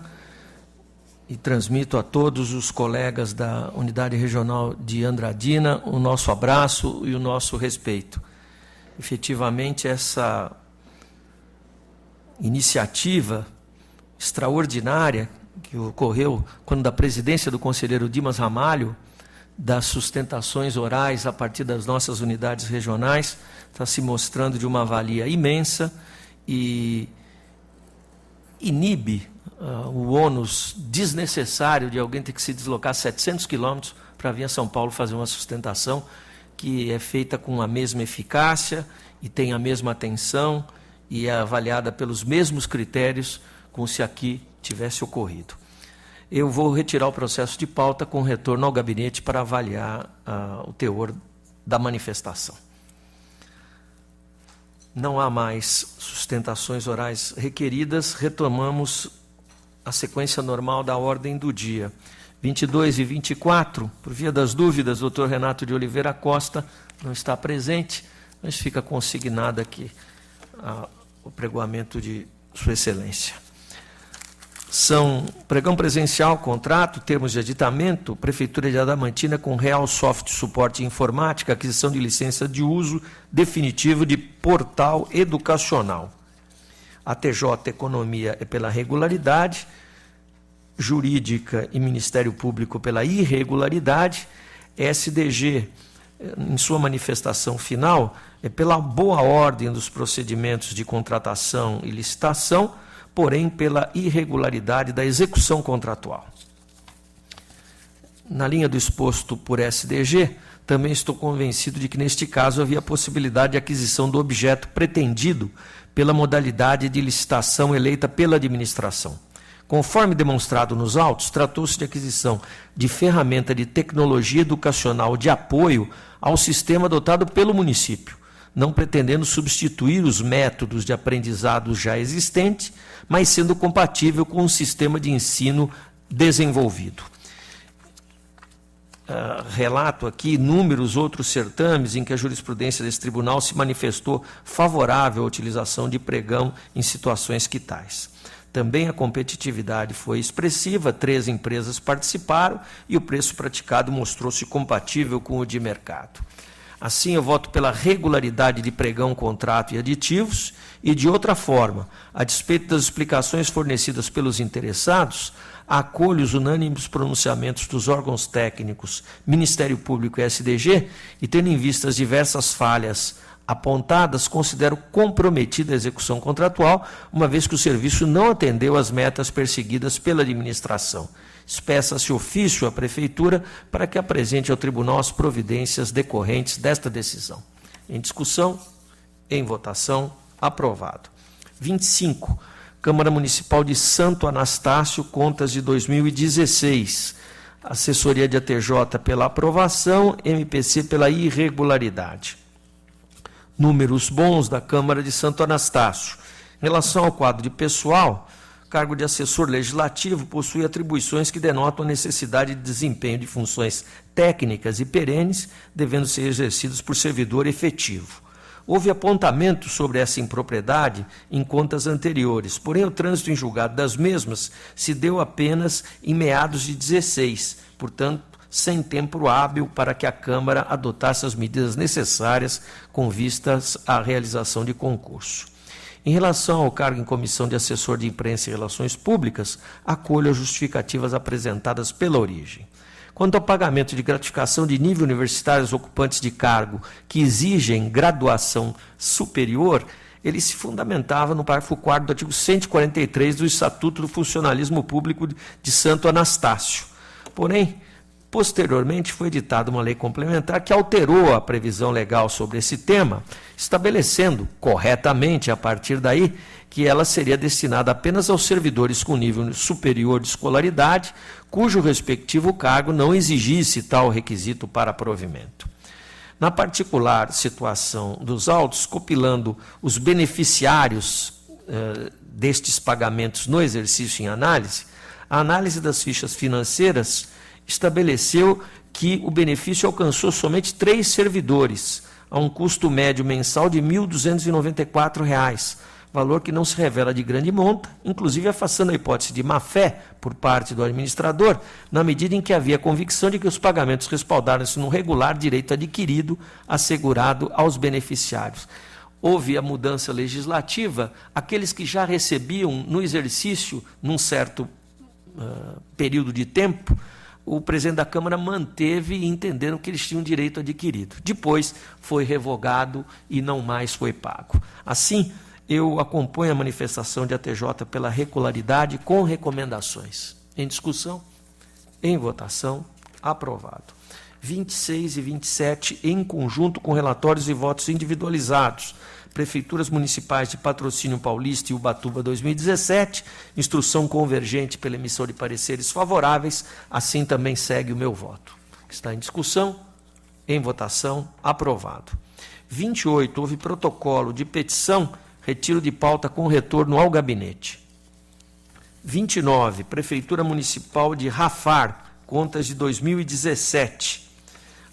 e transmito a todos os colegas da Unidade Regional de Andradina o nosso abraço e o nosso respeito. Efetivamente, essa iniciativa extraordinária que ocorreu quando, da presidência do conselheiro Dimas Ramalho, das sustentações orais a partir das nossas unidades regionais, está se mostrando de uma valia imensa e inibe o ônus desnecessário de alguém ter que se deslocar 700 quilômetros para vir a São Paulo fazer uma sustentação que é feita com a mesma eficácia e tem a mesma atenção e é avaliada pelos mesmos critérios como se aqui tivesse ocorrido. Eu vou retirar o processo de pauta com retorno ao gabinete para avaliar o teor da manifestação. Não há mais sustentações orais requeridas, retomamos a sequência normal da ordem do dia. 22 e 24, por via das dúvidas, o Dr. Renato de Oliveira Costa não está presente, mas fica consignado aqui o pregoamento de Sua Excelência. São pregão presencial, contrato, termos de aditamento, Prefeitura de Adamantina com Real Soft Suporte Informática, aquisição de licença de uso definitivo de portal educacional. A TJ Economia é pela regularidade, Jurídica e Ministério Público pela irregularidade, SDG, em sua manifestação final, é pela boa ordem dos procedimentos de contratação e licitação, porém pela irregularidade da execução contratual. Na linha do exposto por SDG, também estou convencido de que, neste caso, havia possibilidade de aquisição do objeto pretendido pela modalidade de licitação eleita pela administração. Conforme demonstrado nos autos, tratou-se de aquisição de ferramenta de tecnologia educacional de apoio ao sistema adotado pelo município, não pretendendo substituir os métodos de aprendizado já existentes, mas sendo compatível com o sistema de ensino desenvolvido. Relato aqui inúmeros outros certames em que a jurisprudência desse tribunal se manifestou favorável à utilização de pregão em situações que tais. Também a competitividade foi expressiva, 3 empresas participaram e o preço praticado mostrou-se compatível com o de mercado. Assim, eu voto pela regularidade de pregão, contrato e aditivos e, de outra forma, a despeito das explicações fornecidas pelos interessados, acolho os unânimes pronunciamentos dos órgãos técnicos, Ministério Público e SDG, e, tendo em vista as diversas falhas apontadas, considero comprometida a execução contratual, uma vez que o serviço não atendeu às metas perseguidas pela administração. Espeça-se ofício à Prefeitura para que apresente ao Tribunal as providências decorrentes desta decisão. Em discussão, em votação, aprovado. 25. Câmara Municipal de Santo Anastácio, contas de 2016. Assessoria de ATJ pela aprovação, MPC pela irregularidade. Números bons da Câmara de Santo Anastácio. Em relação ao quadro de pessoal, cargo de assessor legislativo possui atribuições que denotam a necessidade de desempenho de funções técnicas e perenes, devendo ser exercidas por servidor efetivo. Houve apontamento sobre essa impropriedade em contas anteriores, porém o trânsito em julgado das mesmas se deu apenas em meados de 16, portanto, sem tempo hábil para que a Câmara adotasse as medidas necessárias com vistas à realização de concurso. Em relação ao cargo em comissão de assessor de imprensa e relações públicas, acolho as justificativas apresentadas pela origem. Quanto ao pagamento de gratificação de nível universitário aos ocupantes de cargo que exigem graduação superior, ele se fundamentava no parágrafo 4º do artigo 143 do Estatuto do Funcionalismo Público de Santo Anastácio. Porém, posteriormente foi editada uma lei complementar que alterou a previsão legal sobre esse tema, estabelecendo corretamente, a partir daí, que ela seria destinada apenas aos servidores com nível superior de escolaridade, cujo respectivo cargo não exigisse tal requisito para provimento. Na particular situação dos autos, compilando os beneficiários destes pagamentos no exercício em análise, a análise das fichas financeiras estabeleceu que o benefício alcançou somente 3 servidores, a um custo médio mensal de R$ 1.294, valor que não se revela de grande monta, inclusive afastando a hipótese de má-fé por parte do administrador, na medida em que havia convicção de que os pagamentos respaldaram-se no regular direito adquirido assegurado aos beneficiários. Houve a mudança legislativa, aqueles que já recebiam no exercício, num certo período de tempo, o presidente da Câmara manteve e entenderam que eles tinham direito adquirido. Depois foi revogado e não mais foi pago. Assim, eu acompanho a manifestação de ATJ pela regularidade com recomendações. Em discussão, em votação, aprovado. 26 e 27, em conjunto com relatórios e votos individualizados. Prefeituras Municipais de Patrocínio Paulista e Ubatuba 2017, instrução convergente pela emissão de pareceres favoráveis, assim também segue o meu voto. Está em discussão, em votação, aprovado. 28, houve protocolo de petição, retiro de pauta com retorno ao gabinete. 29, Prefeitura Municipal de Rafar, contas de 2017,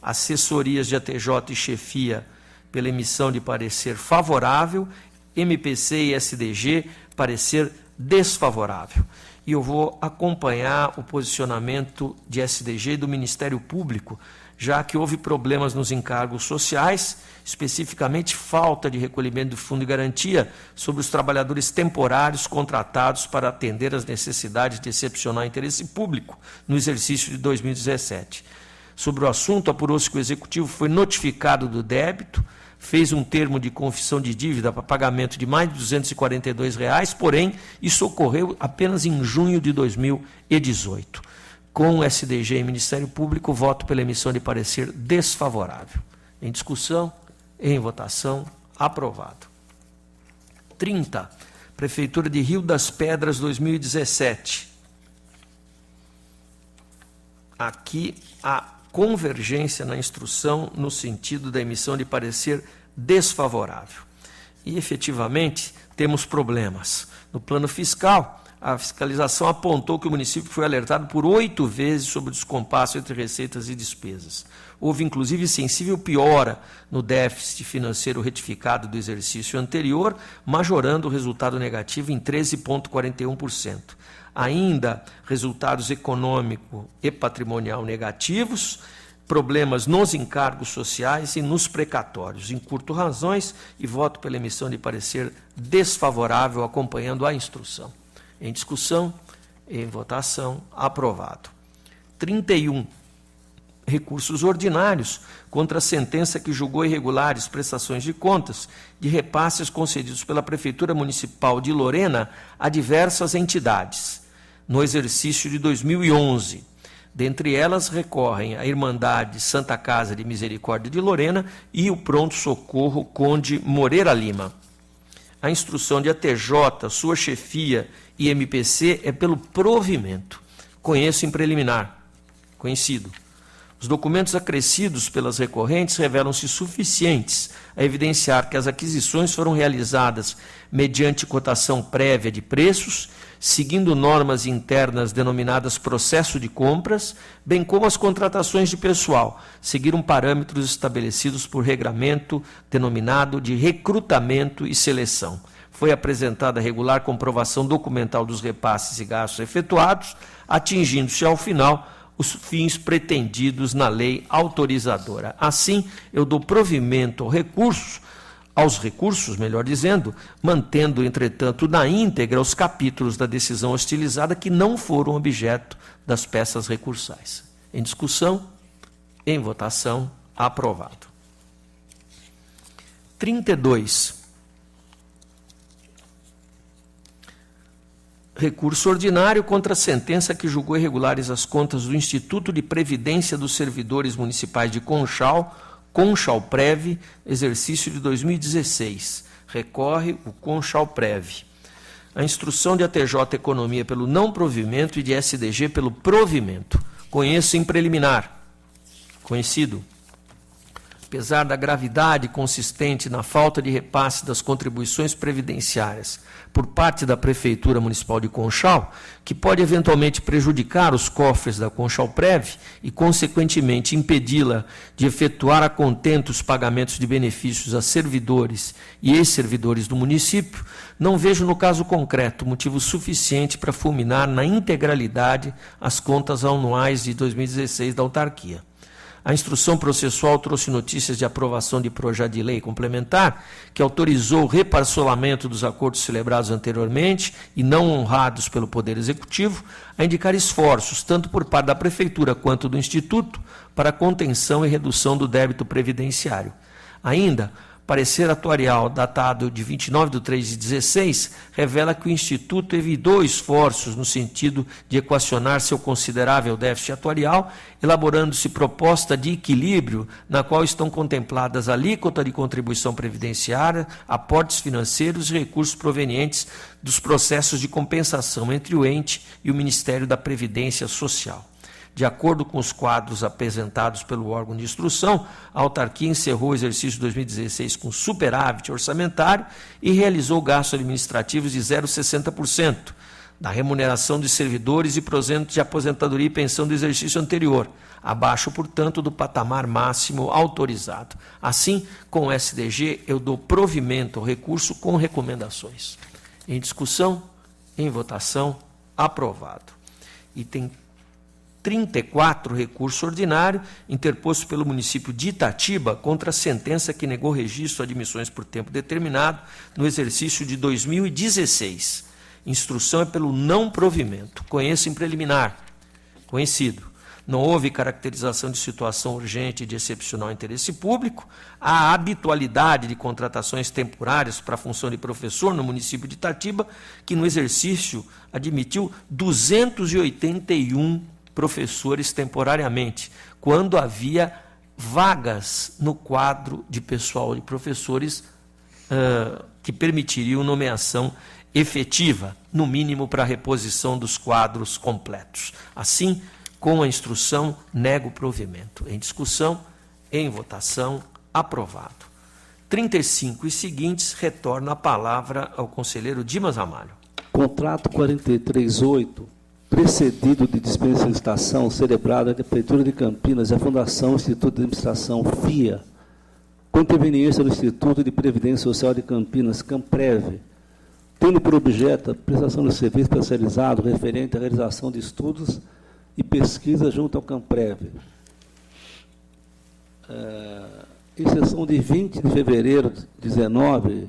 assessorias de ATJ e chefia pela emissão de parecer favorável, MPC e SDG, parecer desfavorável. E eu vou acompanhar o posicionamento de SDG e do Ministério Público, já que houve problemas nos encargos sociais, especificamente falta de recolhimento do fundo de garantia sobre os trabalhadores temporários contratados para atender às necessidades de excepcional interesse público no exercício de 2017. Sobre o assunto, apurou-se que o Executivo foi notificado do débito, fez um termo de confissão de dívida para pagamento de mais de R$ 242, porém, isso ocorreu apenas em junho de 2018. Com o SDG e Ministério Público, voto pela emissão de parecer desfavorável. Em discussão, em votação, aprovado. 30, Prefeitura de Rio das Pedras 2017. Aqui a convergência na instrução no sentido da emissão de parecer desfavorável. E, efetivamente, temos problemas. No plano fiscal, a fiscalização apontou que o município foi alertado por 8 vezes sobre o descompasso entre receitas e despesas. Houve, inclusive, sensível piora no déficit financeiro retificado do exercício anterior, majorando o resultado negativo em 13,41%. Ainda resultados econômico e patrimonial negativos, problemas nos encargos sociais e nos precatórios. Encurto razões e voto pela emissão de parecer desfavorável, acompanhando a instrução. Em discussão, em votação, aprovado. 31. Recursos ordinários contra a sentença que julgou irregulares prestações de contas de repasses concedidos pela Prefeitura Municipal de Lorena a diversas entidades no exercício de 2011. Dentre elas, recorrem a Irmandade Santa Casa de Misericórdia de Lorena e o Pronto Socorro Conde Moreira Lima. A instrução de ATJ, sua chefia e MPC é pelo provimento. Conheço em preliminar. Conhecido. Os documentos acrescidos pelas recorrentes revelam-se suficientes a evidenciar que as aquisições foram realizadas mediante cotação prévia de preços, seguindo normas internas denominadas processo de compras, bem como as contratações de pessoal, seguiram parâmetros estabelecidos por regramento denominado de recrutamento e seleção. Foi apresentada regular comprovação documental dos repasses e gastos efetuados, atingindo-se ao final os fins pretendidos na lei autorizadora. Assim, eu dou provimento aos recursos, melhor dizendo, mantendo, entretanto, na íntegra os capítulos da decisão hostilizada que não foram objeto das peças recursais. Em discussão, em votação, aprovado. 32. Recurso ordinário contra a sentença que julgou irregulares as contas do Instituto de Previdência dos Servidores Municipais de Conchal, Conchalprev, exercício de 2016. Recorre o Conchalprev. A instrução de ATJ Economia pelo não provimento e de SDG pelo provimento. Conheço em preliminar. Conhecido. Apesar da gravidade consistente na falta de repasse das contribuições previdenciárias por parte da Prefeitura Municipal de Conchal, que pode eventualmente prejudicar os cofres da Conchalprev e, consequentemente, impedi-la de efetuar a contento os pagamentos de benefícios a servidores e ex-servidores do município, não vejo, no caso concreto, motivo suficiente para fulminar na integralidade as contas anuais de 2016 da autarquia. A instrução processual trouxe notícias de aprovação de projeto de lei complementar que autorizou o reparcelamento dos acordos celebrados anteriormente e não honrados pelo Poder Executivo, a indicar esforços, tanto por parte da Prefeitura quanto do Instituto, para a contenção e redução do débito previdenciário. Ainda, parecer atuarial datado de 29/3/16 revela que o Instituto evitou esforços no sentido de equacionar seu considerável déficit atuarial, elaborando-se proposta de equilíbrio na qual estão contempladas a alíquota de contribuição previdenciária, aportes financeiros e recursos provenientes dos processos de compensação entre o ente e o Ministério da Previdência Social. De acordo com os quadros apresentados pelo órgão de instrução, a autarquia encerrou o exercício 2016 com superávit orçamentário e realizou gastos administrativos de 0,60% da remuneração de servidores e prosentos de aposentadoria e pensão do exercício anterior, abaixo, portanto, do patamar máximo autorizado. Assim, com o SDG, eu dou provimento ao recurso com recomendações. Em discussão, em votação, aprovado. Item 34, recurso ordinário, interposto pelo município de Itatiba contra a sentença que negou registro de admissões por tempo determinado no exercício de 2016. Instrução é pelo não provimento. Conheço em preliminar. Conhecido. Não houve caracterização de situação urgente e de excepcional interesse público. A habitualidade de contratações temporárias para a função de professor no município de Itatiba, que no exercício admitiu 281 professores temporariamente, quando havia vagas no quadro de pessoal de professores que permitiriam nomeação efetiva, no mínimo para a reposição dos quadros completos. Assim, com a instrução, nego o provimento. Em discussão, em votação, aprovado. 35 e seguintes, retorno a palavra ao conselheiro Dimas Ramalho. Contrato 438, precedido de dispensa de licitação, celebrado entre a Prefeitura de Campinas e a Fundação Instituto de Administração, FIA, com interveniência do Instituto de Previdência Social de Campinas, CAMPREV, tendo por objeto a prestação de serviço especializado referente à realização de estudos e pesquisa junto ao CAMPREV. Em sessão de 20 de fevereiro de 2019,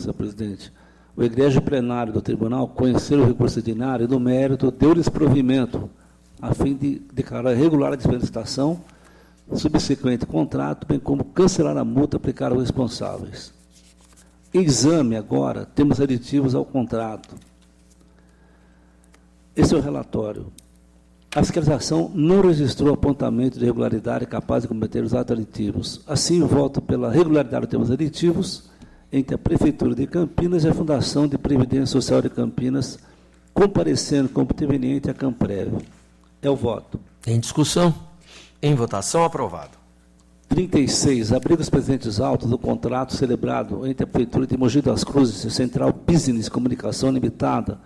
senhor presidente, o egrégio plenário do tribunal conheceu o recurso ordinário e, no mérito, deu-lhes provimento, a fim de declarar regular a dispensação, subsequente contrato, bem como cancelar a multa aplicada aos responsáveis. Em exame, agora, temos aditivos ao contrato. Esse é o relatório. A fiscalização não registrou apontamento de irregularidade capaz de cometer os atos aditivos. Assim, voto pela regularidade dos termos aditivos entre a Prefeitura de Campinas e a Fundação de Previdência Social de Campinas, comparecendo como interveniente a CAMPREV. É o voto. Em discussão? Em votação, aprovado. 36. Abriga os presentes autos do contrato celebrado entre a Prefeitura de Mogi das Cruzes e Central Business Comunicação Limitada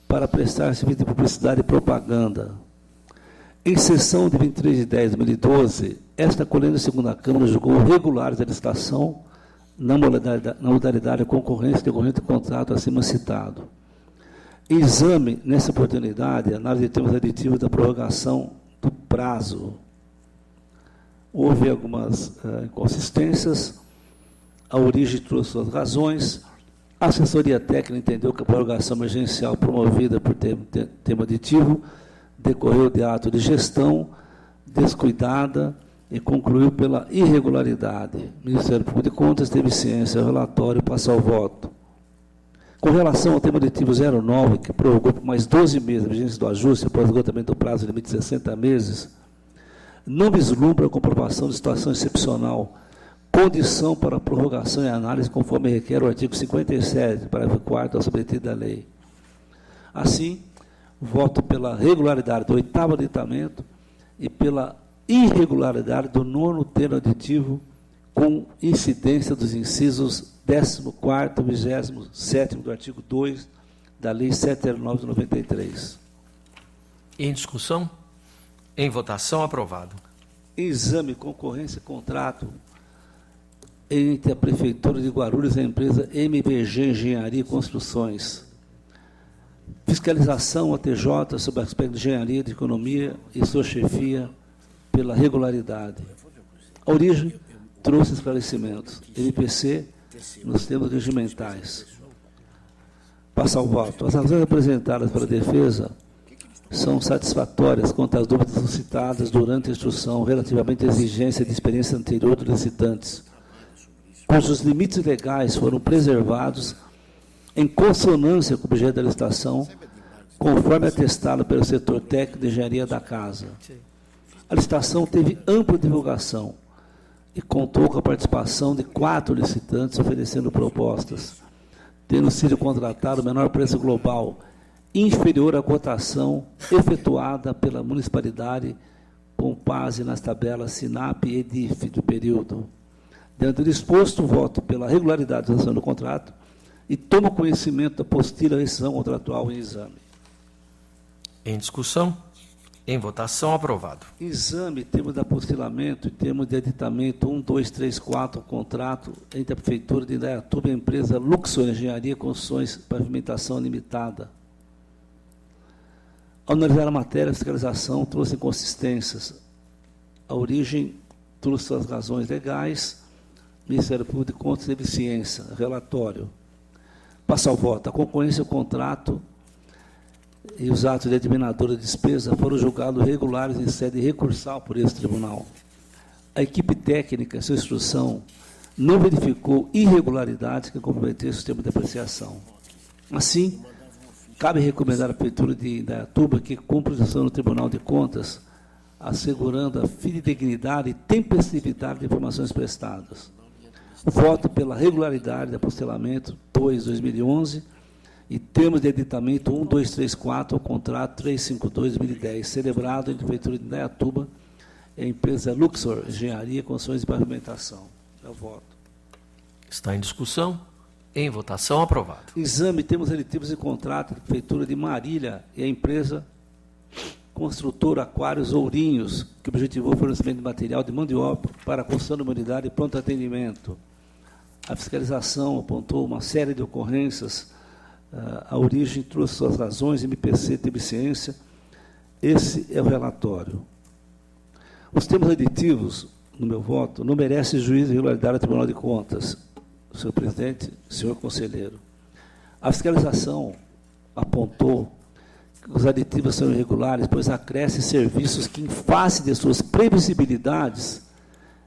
para prestar serviço de publicidade e propaganda. Em sessão de 23 de 10 de 2012, esta colenda da segunda Câmara julgou regulares a licitação na modalidade de concorrência decorrente do contrato acima citado. Em exame, nessa oportunidade, análise de termos aditivos da prorrogação do prazo. Houve algumas inconsistências, a origem trouxe suas razões, a assessoria técnica entendeu que a prorrogação emergencial promovida por termo aditivo decorreu de ato de gestão descuidada e concluiu pela irregularidade. O Ministério Público de Contas teve ciência, o relatório passa ao voto. Com relação ao termo aditivo 09, que prorrogou por mais 12 meses a vigência do ajuste após o esgotamento do prazo limite de 60 meses, não vislumbra a comprovação de situação excepcional, condição para a prorrogação e análise conforme requer o artigo 57, parágrafo 4º, ao submetido da lei. Assim, voto pela regularidade do 8º aditamento e pela irregularidade do 9º termo aditivo, com incidência dos incisos 14º e 27º do artigo 2 da Lei 709 de 93. Em discussão? Em votação, aprovado. Exame, concorrência e contrato entre a Prefeitura de Guarulhos e a empresa MVG Engenharia e Construções. Fiscalização ATJ sobre o aspecto de engenharia, de economia e sua chefia pela regularidade. A origem trouxe esclarecimentos. MPC nos termos regimentais. Passa ao voto. As razões apresentadas pela defesa são satisfatórias quanto às dúvidas suscitadas durante a instrução relativamente à exigência de experiência anterior dos licitantes, cujos limites legais foram preservados em consonância com o objeto da licitação, conforme atestado pelo setor técnico de engenharia da casa. A licitação teve ampla divulgação e contou com a participação de 4 licitantes oferecendo propostas, tendo sido contratado o menor preço global, inferior à cotação efetuada pela municipalidade com base nas tabelas SINAP e EDIF do período. Dentro do exposto, voto pela regularidade da rescisão do contrato e tomo conhecimento da apostila de rescisão contratual em exame. Em discussão? Em votação, aprovado. Exame, termos de apostilamento e termos de aditamento 1, 2, 3, 4, contrato entre a Prefeitura de Indaiatuba e a empresa Luxor Engenharia e Construções Pavimentação Limitada. Ao analisar a matéria, a fiscalização trouxe inconsistências. A origem trouxe suas razões legais. O Ministério Público de Contas teve ciência. Relatório. Passa ao voto. A concorrência e o contrato e os atos de adminadora de despesa foram julgados regulares em sede recursal por esse tribunal. A equipe técnica, sua instrução, não verificou irregularidades que comprometessem o sistema de apreciação. Assim, cabe recomendar à Prefeitura de Indaiatuba que cumpra a decisão do Tribunal de Contas, assegurando a fidedignidade e tempestividade de informações prestadas. Voto pela regularidade de apostilamento 2/2011 e termos de editamento 1, 2, 3, 4 ao contrato 352/2010, celebrado entre a Prefeitura de Indaiatuba e a empresa Luxor Engenharia, Construções e Pavimentação. É o voto. Está em discussão? Em votação, aprovado. Exame termos elitivos e contrato da Prefeitura de Marília e a empresa construtora Aquários Ourinhos, que objetivou o fornecimento de material de mão de obra para a construção de uma unidade e pronto atendimento. A fiscalização apontou uma série de ocorrências. A origem trouxe suas razões, MPC teve ciência. Esse é o relatório. Os termos aditivos, no meu voto, não merecem juízo de regularidade ao Tribunal de Contas, senhor presidente, senhor conselheiro. A fiscalização apontou que os aditivos são irregulares, pois acrescem serviços que, em face de suas previsibilidades,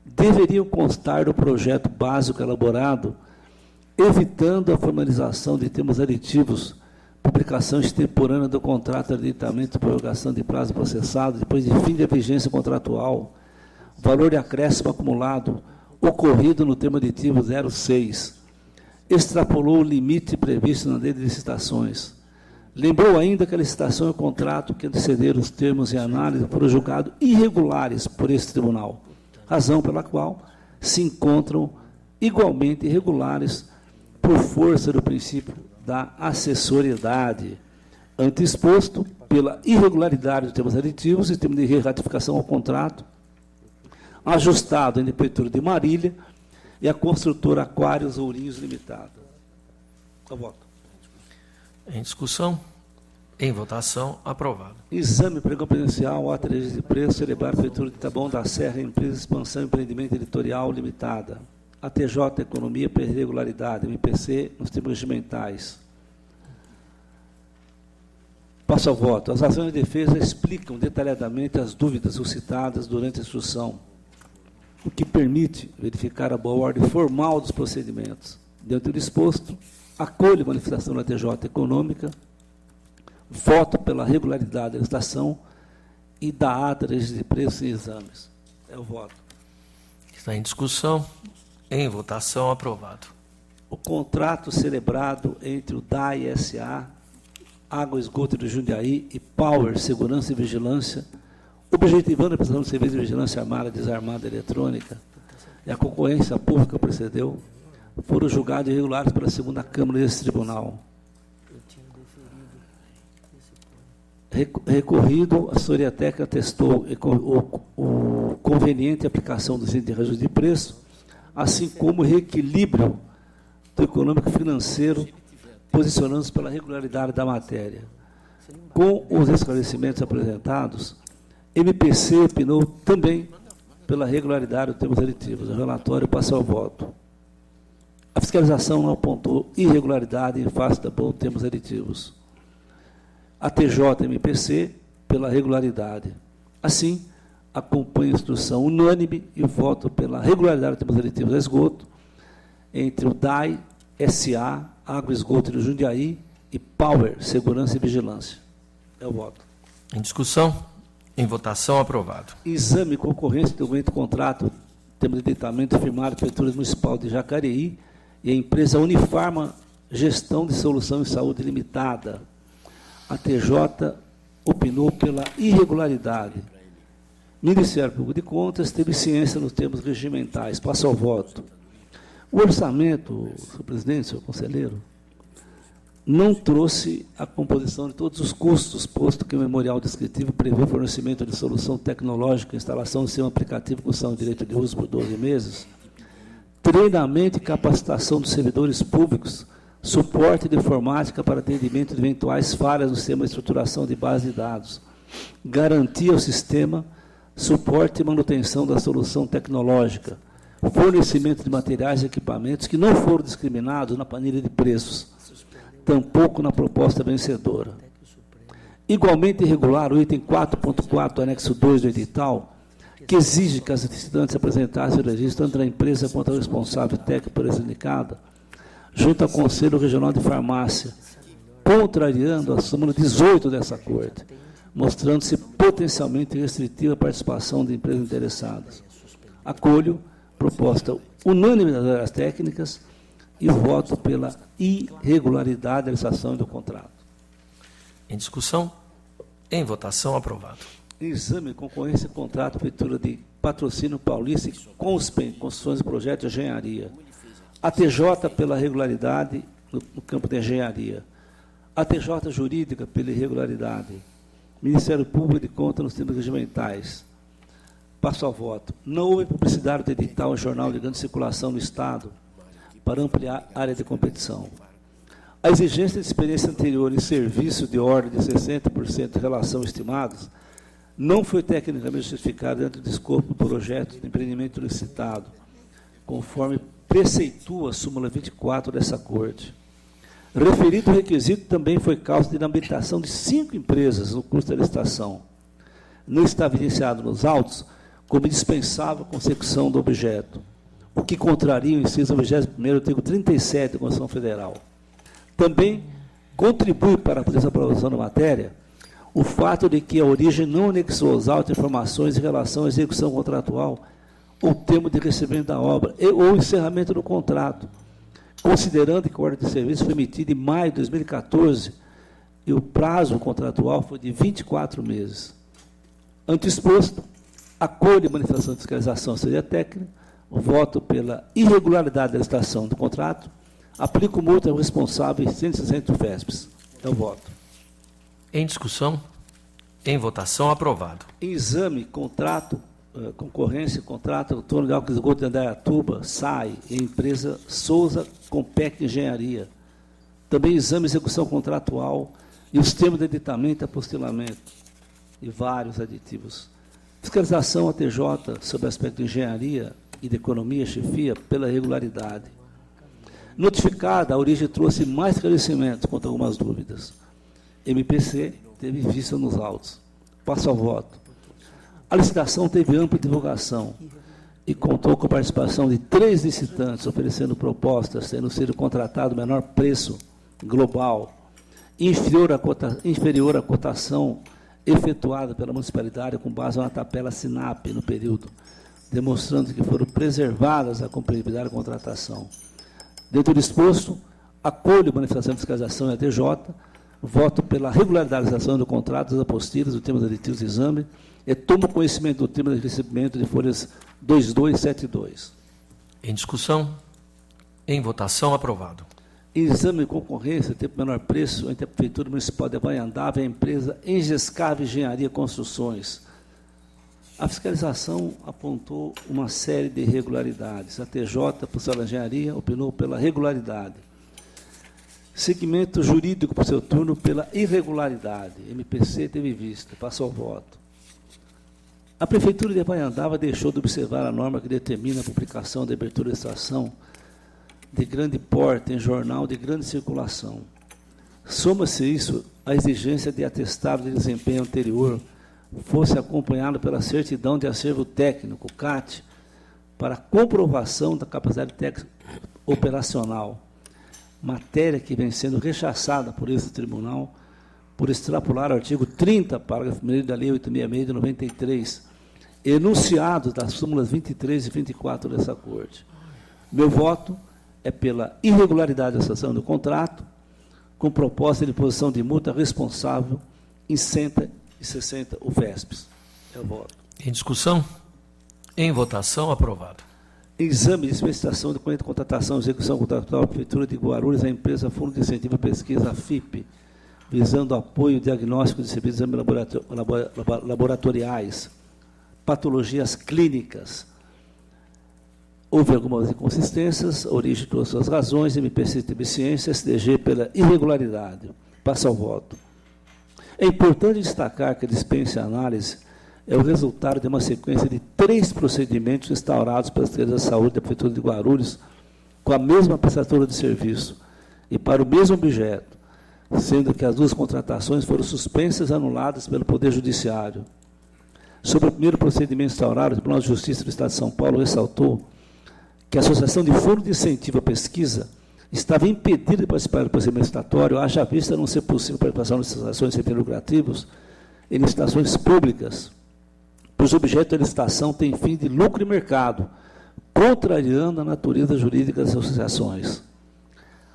deveriam constar do projeto básico elaborado, evitando a formalização de termos aditivos, publicação extemporânea do contrato de aditamento e prorrogação de prazo processado, depois de fim da vigência contratual, valor de acréscimo acumulado ocorrido no termo aditivo 06, extrapolou o limite previsto na lei de licitações. Lembrou ainda que a licitação e o contrato que antecederam os termos em análise foram julgados irregulares por esse tribunal, razão pela qual se encontram igualmente irregulares por força do princípio da acessoriedade, anteexposto pela irregularidade dos termos aditivos e termo de ratificação ao contrato, ajustado entre a Prefeitura de Marília e a construtora Aquários Ourinhos Limitada. Eu voto. Em discussão? Em votação, aprovado. Exame pregão presencial, ato de preço, celebrar a Prefeitura de Taboão da Serra, empresa Expansão Empreendimento Editorial Limitada. A TJ Economia por irregularidade, MPC nos termos regimentais. Passo ao voto. As razões de defesa explicam detalhadamente as dúvidas suscitadas durante a instrução, o que permite verificar a boa ordem formal dos procedimentos. Dentro do disposto, acolho a manifestação da TJ Econômica, voto pela regularidade da licitação e da ata de preços e exames. É o voto. Está em discussão. Em votação, aprovado. O contrato celebrado entre o DAI S.A., Água e Esgoto do Jundiaí e Power Segurança e Vigilância, objetivando a prestação de serviço de vigilância armada, desarmada eletrônica, e a concorrência pública precedeu, foram julgados irregulares pela segunda Câmara desse tribunal. Recorrido, a Soriatec atestou o conveniente aplicação dos índices de reajuste de preço, assim como o reequilíbrio do econômico e financeiro, posicionando-se pela regularidade da matéria. Com os esclarecimentos apresentados, MPC opinou também pela regularidade dos termos aditivos. O relatório passa ao voto. A fiscalização não apontou irregularidade em face da bom termos aditivos. A TJ-MPC pela regularidade. Assim, acompanha a instrução unânime e voto pela regularidade dos termos aditivos a esgoto entre o DAI, SA, Água e Esgoto do Jundiaí e Power, Segurança e Vigilância. É o voto. Em discussão? Em votação, aprovado. Exame e concorrência do documento de contrato, termo de aditamento firmado pela Prefeitura Municipal de Jacareí e a empresa Unifarma Gestão de Solução em Saúde Limitada. A TJ opinou pela irregularidade. O Ministério Público de Contas teve ciência nos termos regimentais. Passo ao voto. O orçamento, senhor presidente, senhor conselheiro, não trouxe a composição de todos os custos, posto que o memorial descritivo prevê o fornecimento de solução tecnológica, instalação de sistema aplicativo com de direito de uso por 12 meses, treinamento e capacitação dos servidores públicos, suporte de informática para atendimento de eventuais falhas no sistema de estruturação de base de dados, garantia ao sistema, suporte e manutenção da solução tecnológica, fornecimento de materiais e equipamentos que não foram discriminados na planilha de preços, tampouco na proposta vencedora. Igualmente irregular o item 4.4, anexo 2 do edital, que exige que as licitantes apresentassem o registro tanto da empresa quanto ao responsável técnico por essa indicada, junto ao Conselho Regional de Farmácia, contrariando a súmula 18 dessa Corte, mostrando-se potencialmente restritiva a participação de empresas interessadas. Acolho proposta unânime das áreas técnicas e voto pela irregularidade da licitação e do contrato. Em discussão? Em votação, aprovado. Exame, concorrência e contrato, Prefeitura de Patrocínio Paulista e Conspen, Construções e Projetos de Engenharia. A TJ pela regularidade no campo da engenharia. A TJ jurídica pela irregularidade. Ministério Público de Contas nos termos regimentais. Passo ao voto. Não houve publicidade do edital em jornal de grande circulação no Estado para ampliar a área de competição. A exigência de experiência anterior em serviço de ordem de 60% de relação estimados não foi tecnicamente justificada dentro do escopo do projeto de empreendimento licitado, conforme preceitua a súmula 24 dessa Corte. Referido requisito também foi causa de inabilitação de 5 empresas no curso da licitação. Não estava evidenciado nos autos como indispensável a consecução do objeto, o que contraria o inciso 21º, artigo 37 da Constituição Federal. Também contribui para a desaprovação da matéria o fato de que a origem não anexou aos autos informações em relação à execução contratual ou termo de recebimento da obra ou encerramento do contrato, considerando que a ordem de serviço foi emitida em maio de 2014 e o prazo contratual foi de 24 meses. Ante exposto, acolho a manifestação de fiscalização seria técnica, o voto pela irregularidade da licitação do contrato, aplico multa ao responsável em 160 FESPs. É o voto. Em discussão? Em votação, aprovado. Em exame, contrato, concorrência, contrato autônomo de álcool e esgoto de Indaiatuba, SAI, e empresa Souza Compec Engenharia. Também exame e execução contratual e os termos de editamento e apostilamento, e vários aditivos. Fiscalização a TJ sobre aspecto de engenharia e de economia, chefia, pela regularidade. Notificada, a origem trouxe mais esclarecimentos quanto a algumas dúvidas. MPC teve vista nos autos. Passo ao voto. A licitação teve ampla divulgação e contou com a participação de 3 licitantes, oferecendo propostas, tendo sido contratado o menor preço global, inferior à cotação efetuada pela municipalidade com base na tabela SINAP no período, demonstrando que foram preservadas a compatibilidade da contratação. Dentro do exposto, acolho a manifestação de fiscalização e a TJ, voto pela regularização do contrato, das apostilas, do termo aditivos de exame, e tomo conhecimento do termo de recebimento de folhas 2272. Em discussão? Em votação, aprovado. Em exame de concorrência, tempo menor preço, entre a Prefeitura Municipal de Abaiandava e a empresa Engescave Engenharia Construções. A fiscalização apontou uma série de irregularidades. A TJ, por sua engenharia, opinou pela regularidade. Segmento jurídico, por seu turno, pela irregularidade. MPC teve vista. Passou ao voto. A Prefeitura de Abaiandava deixou de observar a norma que determina a publicação da abertura de estação de grande porte em jornal de grande circulação. Soma-se isso à exigência de atestado de desempenho anterior fosse acompanhado pela certidão de acervo técnico, CAT, para comprovação da capacidade técnica operacional, matéria que vem sendo rechaçada por esse tribunal por extrapolar o artigo 30, parágrafo 1º da Lei 866 de 93, enunciados das súmulas 23 e 24 dessa Corte. Meu voto é pela irregularidade da estação do contrato, com proposta de imposição de multa responsável em 160 UFESPs. É o voto. Em discussão? Em votação, aprovado. Exame de especificação de documento de contratação e execução contratual da Prefeitura de Guarulhos à empresa Fundo de Incentivo à Pesquisa, FIP, visando apoio diagnóstico de serviços laboratoriais, patologias clínicas. Houve algumas inconsistências, a origem trouxe suas razões, MPC teve ciência, SDG pela irregularidade. Passa ao voto. É importante destacar que a dispensa e análise é o resultado de uma sequência de 3 procedimentos instaurados pela Secretaria da Saúde da Prefeitura de Guarulhos com a mesma prestadora de serviço e para o mesmo objeto, sendo que as 2 contratações foram suspensas e anuladas pelo Poder Judiciário. Sobre o primeiro procedimento instaurado, o Tribunal de Justiça do Estado de São Paulo ressaltou que a Associação de Fundo de Incentivo à Pesquisa estava impedida de participar do procedimento licitatório, haja vista não ser possível participação de licitações sem fins lucrativos em licitações públicas, pois o objeto da licitação tem fim de lucro e mercado, contrariando a natureza jurídica das associações.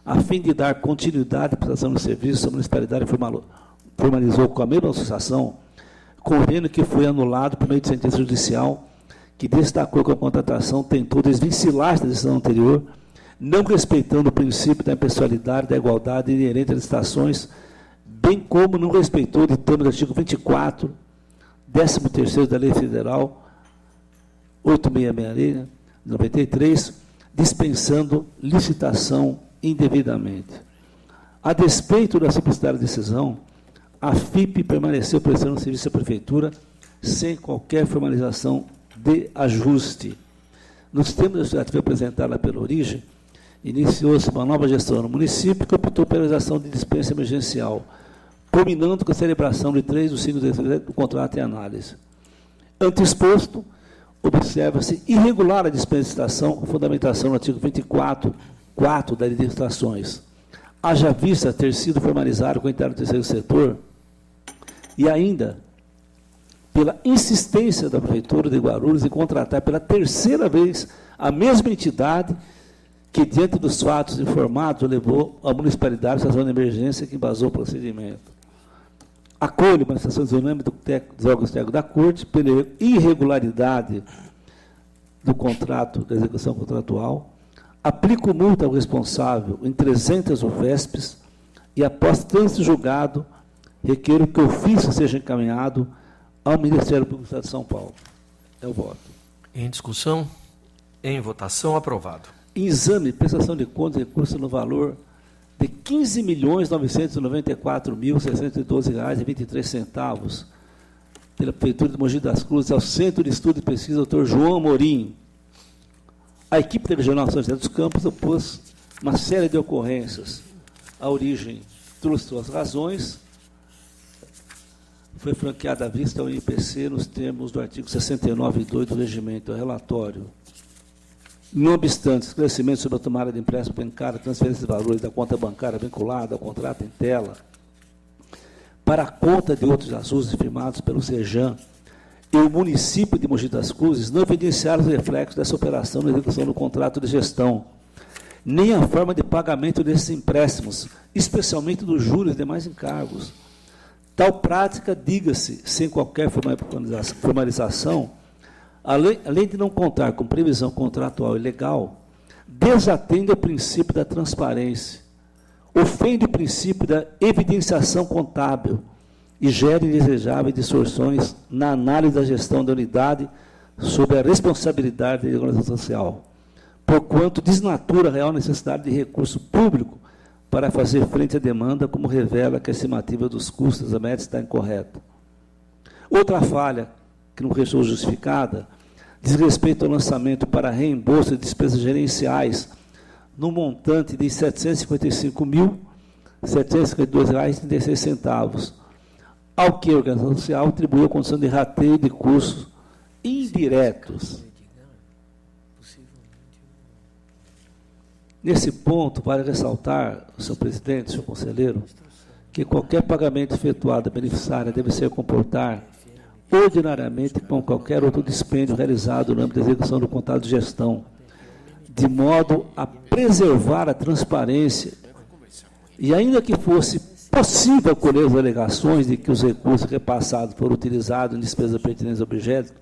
A fim de dar continuidade à prestação de serviços, a municipalidade formalizou com a mesma associação convênio que foi anulado por meio de sentença judicial, que destacou que a contratação tentou desvencilhar da decisão anterior não respeitando o princípio da impessoalidade, da igualdade inerente às licitações, bem como não respeitou o ditame do artigo 24, 13º da Lei Federal 866, 93, dispensando licitação indevidamente. A despeito da simplicidade da decisão, a FIP permaneceu prestando serviço à Prefeitura sem qualquer formalização de ajuste. No sistema legislativo apresentado pela origem, iniciou-se uma nova gestão no município que optou pela realização de dispensa emergencial, culminando com a celebração de 3 dos 5 do contrato em análise. Ante exposto, observa-se irregular a dispensa de licitação com fundamentação no artigo 24, 4 das licitações, haja vista ter sido formalizado com o interno do terceiro setor e ainda pela insistência da Prefeitura de Guarulhos em contratar pela terceira vez a mesma entidade que, diante dos fatos informados, levou a municipalidade à zona de emergência que embasou o procedimento. Acolhe a manifestação do nome dos órgãos técnicos da Corte pela irregularidade do contrato, da execução contratual, aplica multa ao responsável em 300 UFESPs e, após trânsito julgado, requeiro que o ofício seja encaminhado ao Ministério Público do Estado de São Paulo. É o voto. Em discussão, em votação, aprovado. Em exame, prestação de contas e recurso no valor de R$ 15.994.612,23 pela Prefeitura de Mogi das Cruzes ao Centro de Estudo e Pesquisa Dr. João Amorim. A equipe da Regional São José dos Campos opôs uma série de ocorrências. A origem trouxe as razões, foi franqueada à vista ao INPC nos termos do artigo 69.2 do regimento. O relatório. Não obstante, esclarecimento sobre a tomada de empréstimo bancário, transferência de valores da conta bancária vinculada ao contrato em tela, para a conta de outros ajustes firmados pelo SEJAM e o município de Mogi das Cruzes, não evidenciaram os reflexos dessa operação na execução do contrato de gestão, nem a forma de pagamento desses empréstimos, especialmente dos juros e demais encargos. Tal prática, diga-se, sem qualquer formalização, além de não contar com previsão contratual e legal, desatende ao princípio da transparência, ofende o princípio da evidenciação contábil e gera indesejáveis distorções na análise da gestão da unidade sob a responsabilidade da organização social, porquanto desnatura a real necessidade de recurso público para fazer frente à demanda, como revela que a estimativa dos custos da média está incorreta. Outra falha, que não restou justificada, diz respeito ao lançamento para reembolso de despesas gerenciais no montante de R$ 755.752,36, ao que a organização social atribuiu a condição de rateio de custos indiretos. Nesse ponto, vale ressaltar, senhor presidente, senhor conselheiro, que qualquer pagamento efetuado à beneficiária deve ser comportar ordinariamente com qualquer outro dispêndio realizado no âmbito da execução do contrato de gestão, de modo a preservar a transparência e, ainda que fosse possível acolher as alegações de que os recursos repassados foram utilizados em despesas pertinentes ao objeto,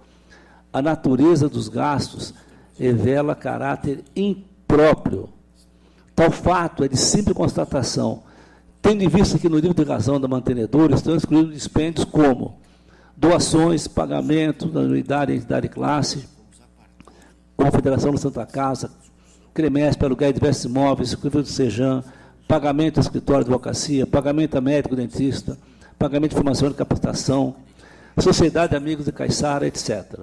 a natureza dos gastos revela caráter impróprio. Tal fato é de simples constatação, tendo em vista que no livro de razão da mantenedora estão excluídos dispêndios como doações, pagamento da anuidade, entidade e classe, Confederação da Santa Casa, CREMESP, aluguel de diversos imóveis, escritório do SEJAM, pagamento ao escritório de advocacia, pagamento a médico, dentista, pagamento de formação e capacitação, Sociedade de Amigos de Caiçara, etc.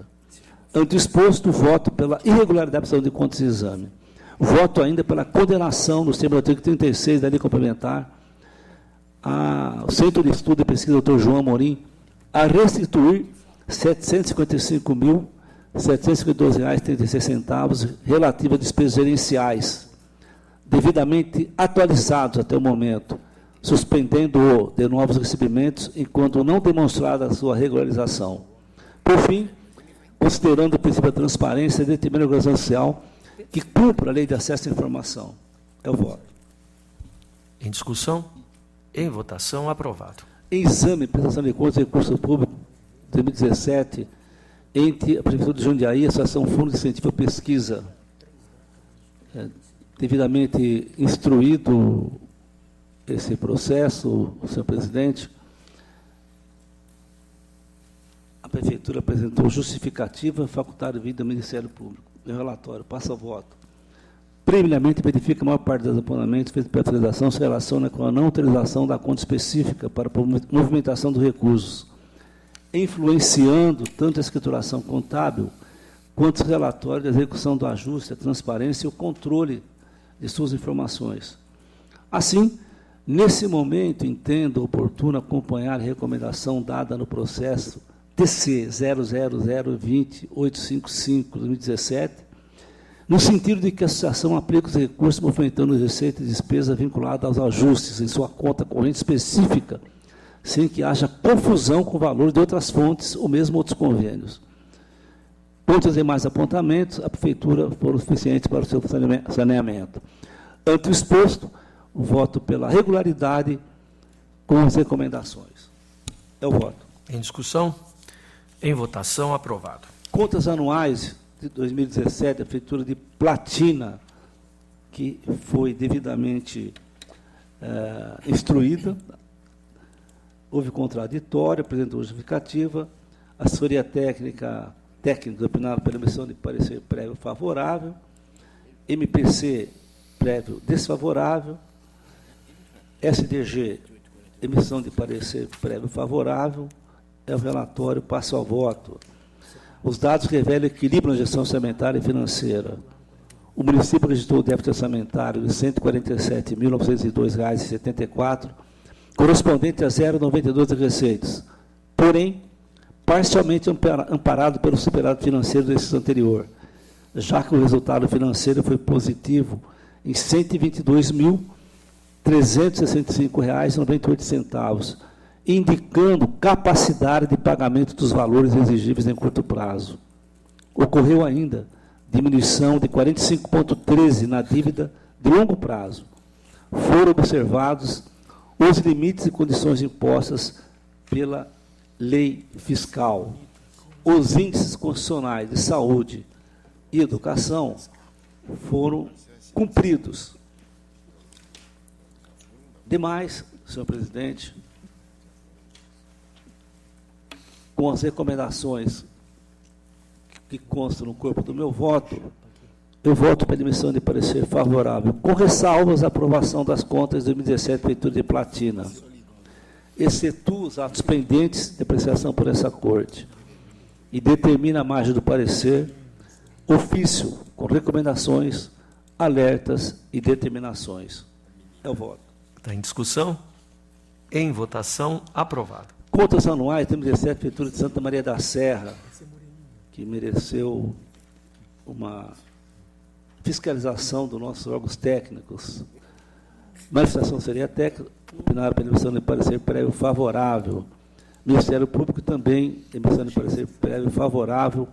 Ante exposto, voto pela irregularidade da prestação de contas e exame. Voto ainda pela condenação, nos termos do artigo 36 da Lei Complementar, ao Centro de Estudo e Pesquisa Dr. João Amorim a restituir R$ 755.752,36 relativa a despesas gerenciais, devidamente atualizados até o momento, suspendendo-o de novos recebimentos enquanto não demonstrada a sua regularização. Por fim, considerando o princípio da transparência, determina a organização social que cumpra a lei de acesso à informação. É o voto. Em discussão, em votação, aprovado. Em exame, prestação de contas e recursos públicos, 2017, entre a Prefeitura de Jundiaí e a Associação Fundo de Incentivo à Pesquisa, devidamente instruído esse processo, senhor presidente, a Prefeitura apresentou justificativa facultada vida ao Ministério Público. Meu relatório passa ao voto. Preliminarmente, verifica que a maior parte dos apontamentos feitos pela fiscalização se relaciona com a não utilização da conta específica para a movimentação dos recursos, influenciando tanto a escrituração contábil quanto o relatório de execução do ajuste, a transparência e o controle de suas informações. Assim, nesse momento, entendo oportuno acompanhar a recomendação dada no processo TC 00020.855/2017, no sentido de que a associação aplique os recursos movimentando receita e despesa vinculada aos ajustes em sua conta corrente específica, sem que haja confusão com o valor de outras fontes ou mesmo outros convênios. Quanto aos demais apontamentos, a Prefeitura foram suficientes para o seu saneamento. Ante o exposto, o voto pela regularidade com as recomendações. É o voto. Em discussão? Em votação, aprovado. Contas anuais de 2017, a Prefeitura de Platina, que foi devidamente instruída, houve contraditório, apresentou justificativa, assessoria técnica opinaram pela emissão de parecer prévio favorável, MPC prévio desfavorável, SDG, emissão de parecer prévio favorável, é o relatório, passo ao voto. Os dados revelam equilíbrio na gestão orçamentária e financeira. O município registrou o déficit orçamentário de R$ 147.902,74, correspondente a 0,92 de receitas, porém, parcialmente amparado pelo superávit financeiro do exercício anterior, já que o resultado financeiro foi positivo em R$ 122.365,98, indicando capacidade de pagamento dos valores exigíveis em curto prazo. Ocorreu ainda diminuição de 45,13% na dívida de longo prazo. Foram observados os limites e condições impostas pela lei fiscal. Os índices constitucionais de saúde e educação foram cumpridos. Demais, senhor presidente, com as recomendações que constam no corpo do meu voto, eu voto pela emissão de parecer favorável, com ressalvas à aprovação das contas de 2017, Prefeitura de Platina, excetua os atos pendentes de apreciação por essa Corte, e determina a margem do parecer, ofício com recomendações, alertas e determinações. É o voto. Está em discussão? Em votação, aprovado. Contas anuais, 2017, Prefeitura de Santa Maria da Serra, que mereceu uma fiscalização dos nossos órgãos técnicos. Manifestação seria técnica, opinaram pela emissão de parecer prévio favorável. Ministério Público também, emissão de parecer prévio favorável,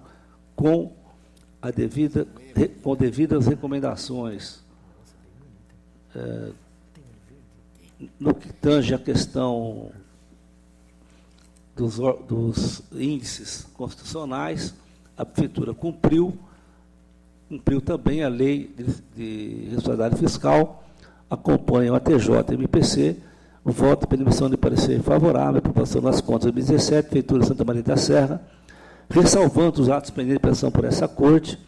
com devidas recomendações. No que tange a questão dos índices constitucionais, a Prefeitura cumpriu também a lei de responsabilidade fiscal, acompanha o ATJ e o MPC, o voto pela emissão de parecer favorável à aprovação das contas de 2017, Prefeitura de Santa Maria da Serra, ressalvando os atos pendentes de pressão por essa Corte,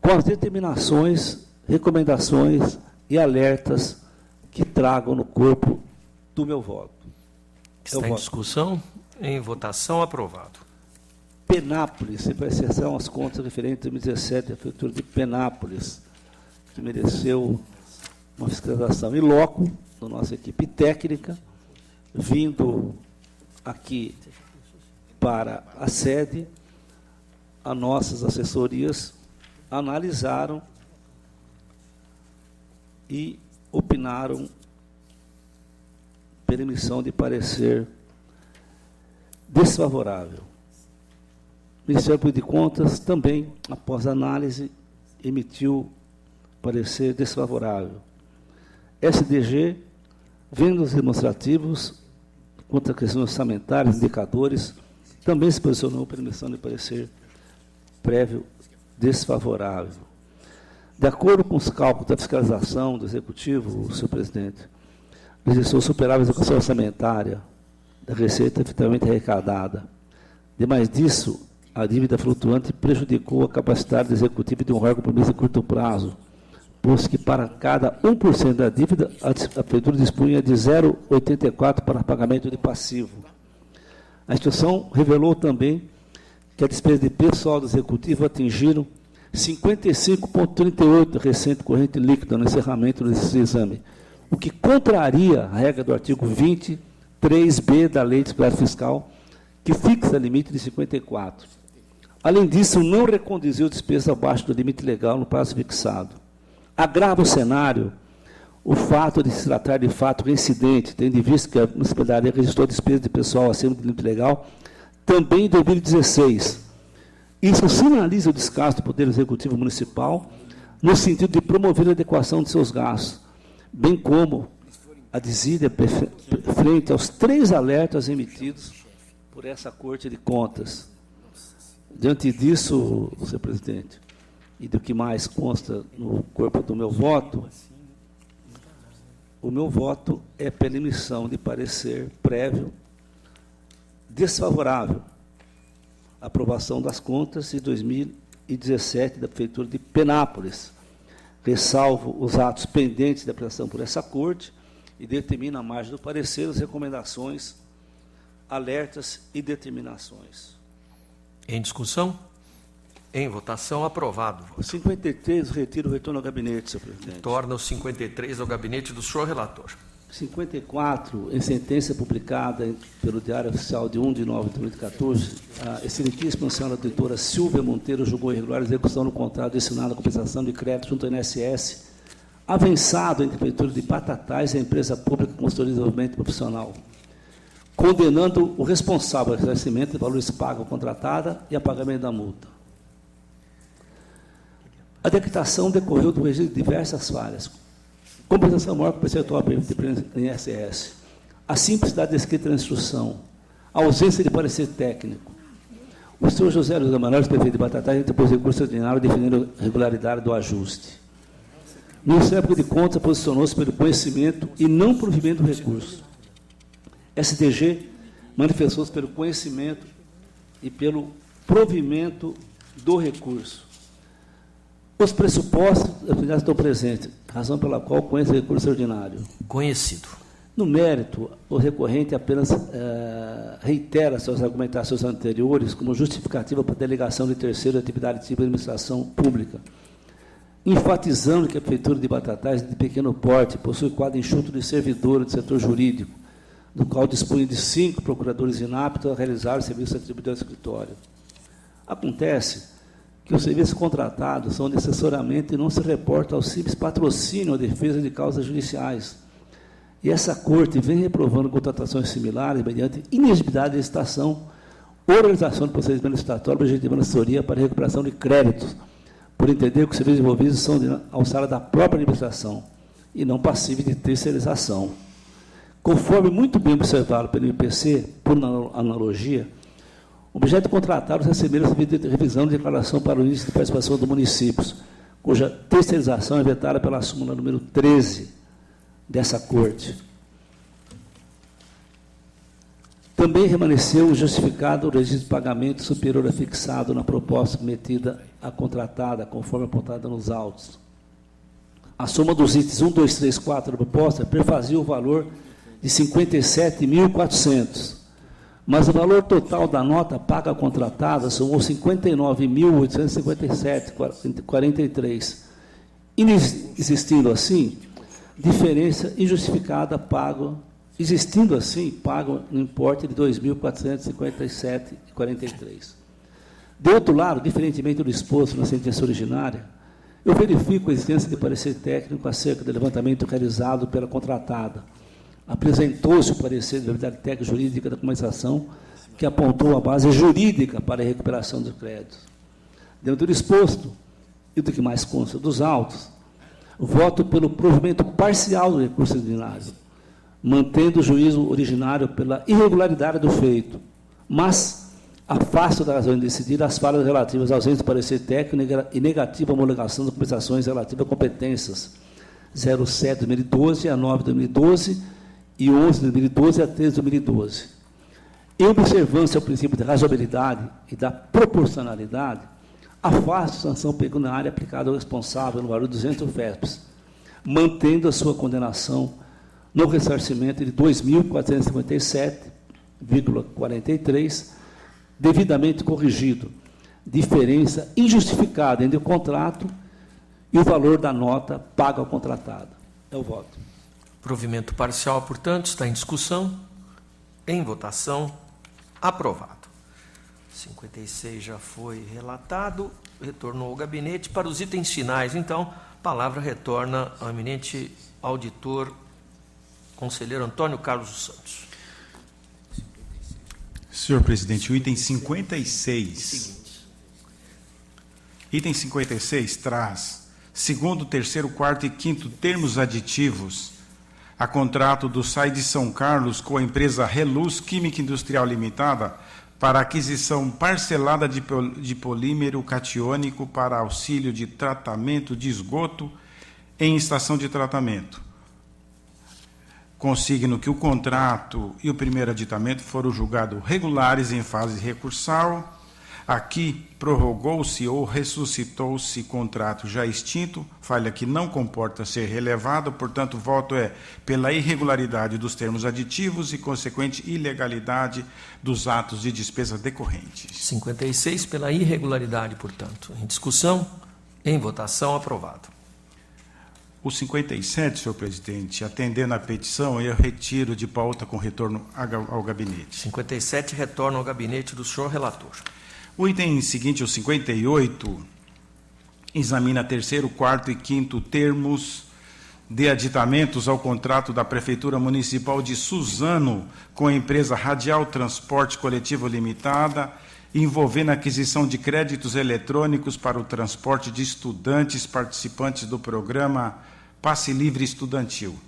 com as determinações, recomendações e alertas que tragam no corpo do meu voto. Está em discussão? Em votação, aprovado. Penápolis, sem exceção às contas referentes a 2017, a Prefeitura de Penápolis, que mereceu uma fiscalização in loco da nossa equipe técnica, vindo aqui para a sede, as nossas assessorias analisaram e opinaram pela emissão de parecer desfavorável. O Ministério Público de Contas também, após análise, emitiu parecer desfavorável. SDG, vendo os demonstrativos, quanto à questão orçamentária, indicadores, também se posicionou pela emissão de parecer prévio desfavorável. De acordo com os cálculos da fiscalização do Executivo, senhor presidente, registrou superávit da execução orçamentária da receita efetivamente arrecadada. Demais disso, a dívida flutuante prejudicou a capacidade do Executivo de honrar compromisso a curto prazo, posto que para cada 1% da dívida, a Prefeitura dispunha de 0,84 para pagamento de passivo. A instituição revelou também que a despesa de pessoal do Executivo atingiram 55,38% recente corrente líquida no encerramento desse exame, o que contraria a regra do artigo 23b da Lei de Disciplina Fiscal, que fixa limite de 54%. Além disso, não reconduziu despesas abaixo do limite legal no prazo fixado. Agrava o cenário o fato de se tratar de fato reincidente, tendo em vista que a municipalidade registrou despesa de pessoal acima do limite legal também em 2016. Isso sinaliza o descaso do Poder Executivo Municipal no sentido de promover a adequação de seus gastos, bem como a desídia frente aos 3 alertas emitidos por essa Corte de Contas. Diante disso, senhor presidente, e do que mais consta no corpo do meu voto, o meu voto é pela emissão de parecer prévio desfavorável à aprovação das contas de 2017 da Prefeitura de Penápolis. Ressalvo os atos pendentes de apreciação por essa Corte e determina à margem do parecer as recomendações, alertas e determinações. Em discussão? Em votação, aprovado. 53, retiro o retorno ao gabinete, senhor presidente. Torna o 53 ao gabinete do senhor relator. 54, em sentença publicada pelo Diário Oficial de 1 de nove de 2014, a excelentíssima senhora doutora Silvia Monteiro julgou irregular a execução do contrato destinado à compensação de crédito junto ao INSS, avançado entre a Prefeitura de Batatais e a empresa pública Consultoria de Desenvolvimento Profissional, condenando o responsável ao ressarcimento de valores pagos à contratada e a pagamento da multa. A decretação decorreu do registro de diversas falhas. Compensação maior que o percentual do INSS, a simplicidade descrita na instrução, a ausência de parecer técnico. O senhor José Luiz Amaral, prefeito de Batatais, interpôs recurso ordinário definindo a regularidade do ajuste. No Ministério Público de Contas posicionou-se pelo conhecimento e não provimento do recurso. STG manifestou-se pelo conhecimento e pelo provimento do recurso. Os pressupostos já estão presentes, razão pela qual conhece o recurso ordinário. Conhecido. No mérito, o recorrente apenas reitera suas argumentações anteriores como justificativa para a delegação de terceiro de atividade tipo de administração pública, enfatizando que a Prefeitura de Batatais, de pequeno porte, possui quadro enxuto de servidores do setor jurídico, do qual dispõe de 5 procuradores inaptos a realizar o serviço atribuído ao escritório. Acontece que os serviços contratados são de assessoramento e não se reportam ao simples patrocínio ou defesa de causas judiciais. E essa Corte vem reprovando contratações similares mediante inexigibilidade de licitação, organização do procedimento licitatório, objetivando assessoria para a recuperação de créditos, por entender que os serviços envolvidos são de alçada da própria administração e não passíveis de terceirização. Conforme muito bem observado pelo IPC, por analogia, o objeto contratado receberá a revisão de declaração para o índice de participação dos municípios, cuja terceirização é vetada pela súmula número 13 dessa Corte. Também remanesceu justificado o registro de pagamento superior a fixado na proposta submetida à contratada, conforme apontada nos autos. A soma dos itens 1, 2, 3, 4 da proposta perfazia o valor de 57.400, mas o valor total da nota paga contratada somou 59.857,43. Existindo assim, diferença injustificada pago no importe de 2.457,43. De outro lado, diferentemente do exposto na sentença originária, eu verifico a existência de parecer técnico acerca do levantamento realizado pela contratada. Apresentou-se o parecer de validade técnica jurídica da compensação, que apontou a base jurídica para a recuperação dos créditos. Dentro do exposto, e do que mais consta dos autos, voto pelo provimento parcial do recurso ordinário, mantendo o juízo originário pela irregularidade do feito, mas afasto da razão de decidir as falhas relativas à ausência de parecer técnico e negativa homologação das compensações relativas a competências 07 de 2012, a 9 de 2012 e 11 de 2012 a 13 de 2012. Em observância ao princípio da razoabilidade e da proporcionalidade, afasto a sanção pecuniária aplicada ao responsável no valor de 200 UFESPs, mantendo a sua condenação no ressarcimento de R$ 2.457,43, devidamente corrigido, diferença injustificada entre o contrato e o valor da nota paga ao contratado. É o voto. Provimento parcial, portanto, está em discussão. Em votação, aprovado. 56 já foi relatado, retornou ao gabinete. Para os itens finais, então, a palavra retorna ao eminente auditor, conselheiro Antônio Carlos dos Santos. Senhor presidente, o item 56. Item 56 traz, segundo, terceiro, quarto e quinto termos aditivos a contrato do SAI de São Carlos com a empresa Reluz Química Industrial Limitada para aquisição parcelada de polímero catiônico para auxílio de tratamento de esgoto em estação de tratamento. Consigno que o contrato e o primeiro aditamento foram julgados regulares em fase recursal. Aqui prorrogou-se ou ressuscitou-se contrato já extinto, falha que não comporta ser relevada, portanto, o voto é pela irregularidade dos termos aditivos e consequente ilegalidade dos atos de despesa decorrentes. 56 pela irregularidade, portanto. Em discussão, em votação, aprovado. O 57, senhor presidente, atendendo à petição, eu retiro de pauta com retorno ao gabinete. 57 retorna ao gabinete do senhor relator. O item seguinte, o 58, examina terceiro, quarto e quinto termos de aditamentos ao contrato da Prefeitura Municipal de Suzano com a empresa Radial Transporte Coletivo Limitada, envolvendo a aquisição de créditos eletrônicos para o transporte de estudantes participantes do programa Passe Livre Estudantil.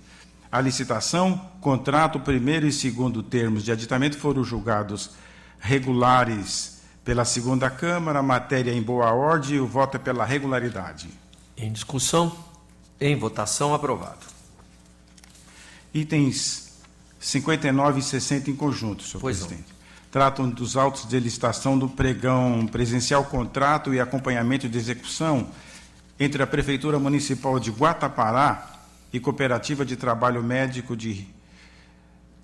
A licitação, contrato, primeiro e segundo termos de aditamento foram julgados regulares pela segunda Câmara, a matéria em boa ordem e o voto é pela regularidade. Em discussão, em votação, aprovado. Itens 59 e 60 em conjunto, senhor presidente. Tratam dos autos de licitação do pregão presencial, contrato e acompanhamento de execução entre a Prefeitura Municipal de Guatapará e Cooperativa de Trabalho Médico de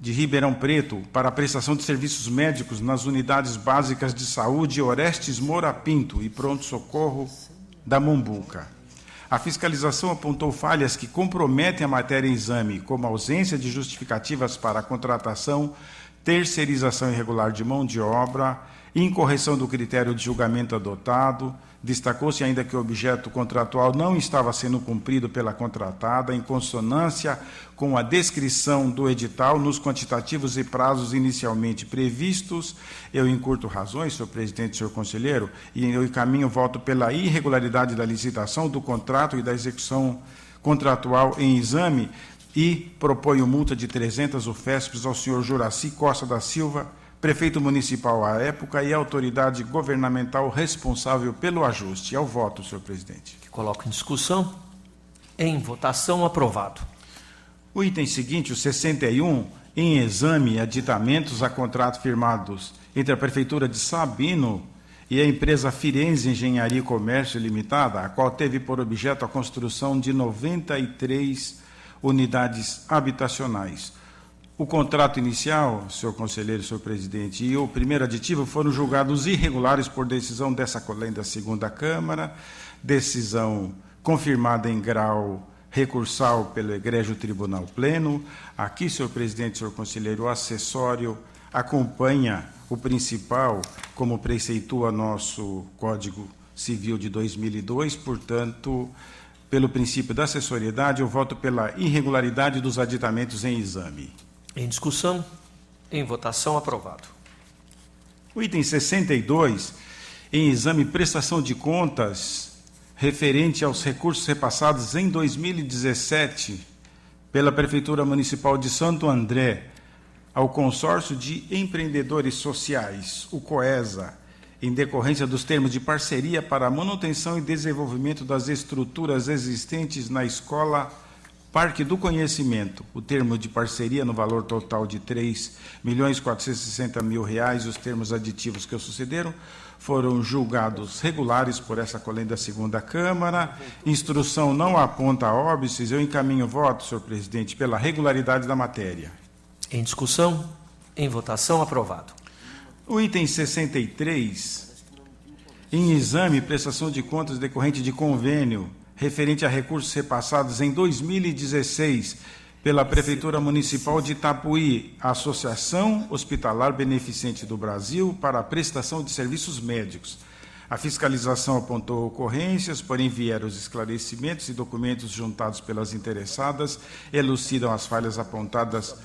Ribeirão Preto para a prestação de serviços médicos nas unidades básicas de saúde Orestes Moura Pinto e pronto-socorro da Mombuca. A fiscalização apontou falhas que comprometem a matéria em exame, como ausência de justificativas para a contratação, terceirização irregular de mão de obra, incorreção do critério de julgamento adotado. Destacou-se ainda que o objeto contratual não estava sendo cumprido pela contratada, em consonância com a descrição do edital nos quantitativos e prazos inicialmente previstos. Eu encurto razões, senhor presidente e senhor conselheiro, e eu encaminho o voto pela irregularidade da licitação, do contrato e da execução contratual em exame e proponho multa de 300 UFESPs ao senhor Juraci Costa da Silva, prefeito municipal à época e autoridade governamental responsável pelo ajuste. Ao voto, senhor presidente. Coloco em discussão. Em votação, aprovado. O item seguinte, o 61, em exame, aditamentos a contratos firmados entre a Prefeitura de Sabino e a empresa Firenze Engenharia e Comércio Limitada, a qual teve por objeto a construção de 93 unidades habitacionais. O contrato inicial, senhor conselheiro, senhor presidente, e o primeiro aditivo foram julgados irregulares por decisão dessa colém da segunda Câmara, decisão confirmada em grau recursal pelo Egrégio Tribunal Pleno. Aqui, senhor presidente, senhor conselheiro, o acessório acompanha o principal, como preceitua nosso Código Civil de 2002, portanto, pelo princípio da acessoriedade, eu voto pela irregularidade dos aditamentos em exame. Em discussão, em votação, aprovado. O item 62, em exame prestação de contas, referente aos recursos repassados em 2017 pela Prefeitura Municipal de Santo André ao Consórcio de Empreendedores Sociais, o COESA, em decorrência dos termos de parceria para a manutenção e desenvolvimento das estruturas existentes na Escola Parque do Conhecimento. O termo de parceria no valor total de R$ 3.460.000 e os termos aditivos que o sucederam foram julgados regulares por essa colênia da segunda Câmara. Instrução não aponta óbices. Eu encaminho voto, senhor presidente, pela regularidade da matéria. Em discussão, em votação, aprovado. O item 63, em exame e prestação de contas decorrente de convênio referente a recursos repassados em 2016 pela Prefeitura Municipal de Itapuí, Associação Hospitalar Beneficente do Brasil para a prestação de serviços médicos. A fiscalização apontou ocorrências, porém vieram os esclarecimentos e documentos juntados pelas interessadas elucidam as falhas apontadas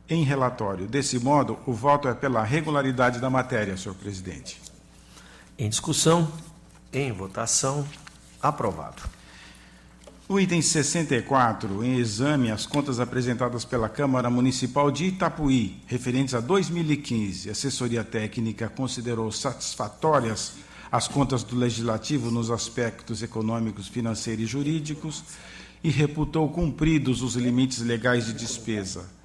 em relatório. Desse modo, o voto é pela regularidade da matéria, senhor presidente. Em discussão, em votação, aprovado. O item 64, em exame, as contas apresentadas pela Câmara Municipal de Itapuí, referentes a 2015, a assessoria técnica considerou satisfatórias as contas do Legislativo nos aspectos econômicos, financeiros e jurídicos e reputou cumpridos os limites legais de despesa.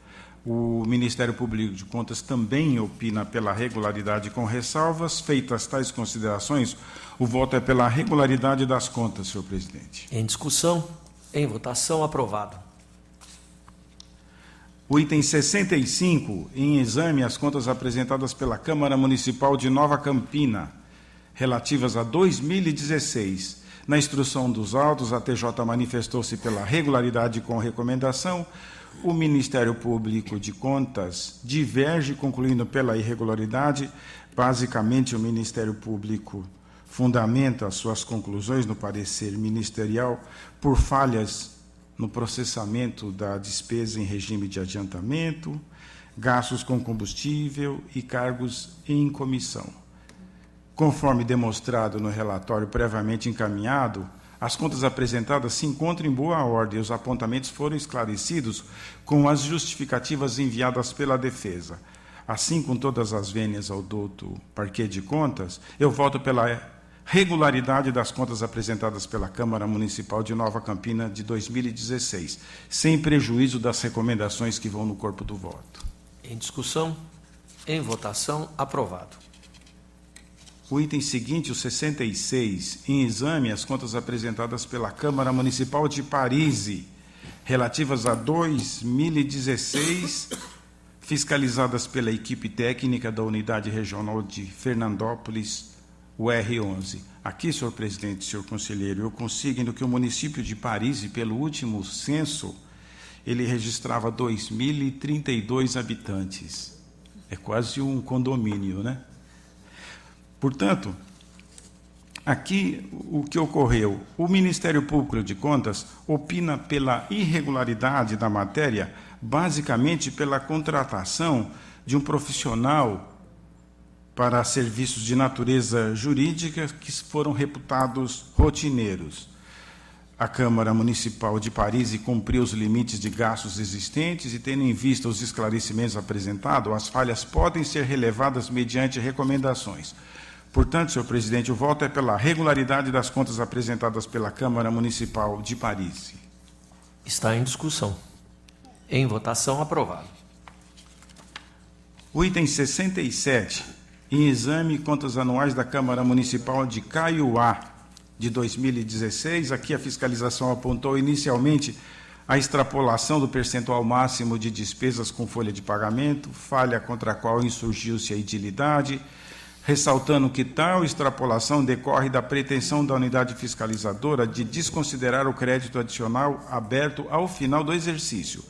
O Ministério Público de Contas também opina pela regularidade com ressalvas. Feitas tais considerações, o voto é pela regularidade das contas, senhor presidente. Em discussão, em votação, aprovado. O item 65, em exame, as contas apresentadas pela Câmara Municipal de Nova Campina, relativas a 2016. Na instrução dos autos, a TJ manifestou-se pela regularidade com recomendação. O Ministério Público de Contas diverge, concluindo pela irregularidade. Basicamente, o Ministério Público fundamenta as suas conclusões no parecer ministerial por falhas no processamento da despesa em regime de adiantamento, gastos com combustível e cargos em comissão. Conforme demonstrado no relatório previamente encaminhado, as contas apresentadas se encontram em boa ordem e os apontamentos foram esclarecidos com as justificativas enviadas pela defesa. Assim, com todas as vênias ao douto Parquet de Contas, eu voto pela regularidade das contas apresentadas pela Câmara Municipal de Nova Campina de 2016, sem prejuízo das recomendações que vão no corpo do voto. Em discussão, em votação, aprovado. O item seguinte, o 66, em exame, as contas apresentadas pela Câmara Municipal de Parise, relativas a 2016, fiscalizadas pela equipe técnica da Unidade Regional de Fernandópolis, o R11. Aqui, senhor presidente, senhor conselheiro, eu consigno que o município de Parise, pelo último censo, ele registrava 2.032 habitantes. É quase um condomínio, né? Portanto, aqui o que ocorreu, o Ministério Público de Contas opina pela irregularidade da matéria, basicamente pela contratação de um profissional para serviços de natureza jurídica que foram reputados rotineiros. A Câmara Municipal de Parise cumpriu os limites de gastos existentes e, tendo em vista os esclarecimentos apresentados, as falhas podem ser relevadas mediante recomendações. Portanto, senhor presidente, o voto é pela regularidade das contas apresentadas pela Câmara Municipal de Parise. Está em discussão. Em votação, aprovado. O item 67, em exame, contas anuais da Câmara Municipal de Caiuá, de 2016. Aqui a fiscalização apontou inicialmente a extrapolação do percentual máximo de despesas com folha de pagamento, falha contra a qual insurgiu-se a idilidade, ressaltando que tal extrapolação decorre da pretensão da unidade fiscalizadora de desconsiderar o crédito adicional aberto ao final do exercício.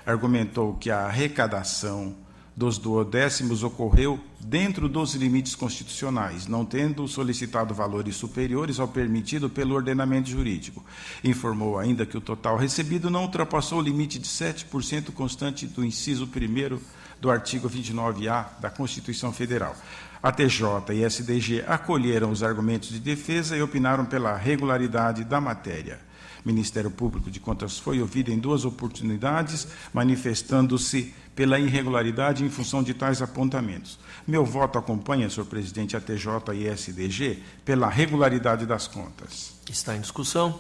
Argumentou que a arrecadação dos duodécimos ocorreu dentro dos limites constitucionais, não tendo solicitado valores superiores ao permitido pelo ordenamento jurídico. Informou ainda que o total recebido não ultrapassou o limite de 7% constante do inciso 1º do artigo 29A da Constituição Federal. A TJ e SDG acolheram os argumentos de defesa e opinaram pela regularidade da matéria. Ministério Público de Contas foi ouvido em 2 oportunidades, manifestando-se pela irregularidade em função de tais apontamentos. Meu voto acompanha, senhor presidente, a TJ e SDG pela regularidade das contas. Está em discussão.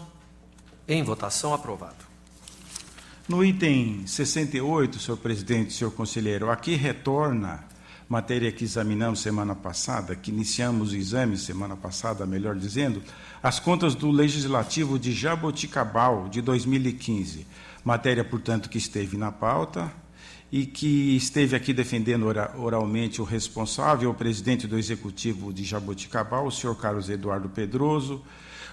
Em votação, aprovado. No item 68, senhor presidente, senhor conselheiro, aqui retorna matéria que examinamos semana passada, que iniciamos o exame semana passada, melhor dizendo, as contas do Legislativo de Jaboticabal de 2015. Matéria, portanto, que esteve na pauta e que esteve aqui defendendo oralmente o responsável, o presidente do Executivo de Jaboticabal, o senhor Carlos Eduardo Pedroso.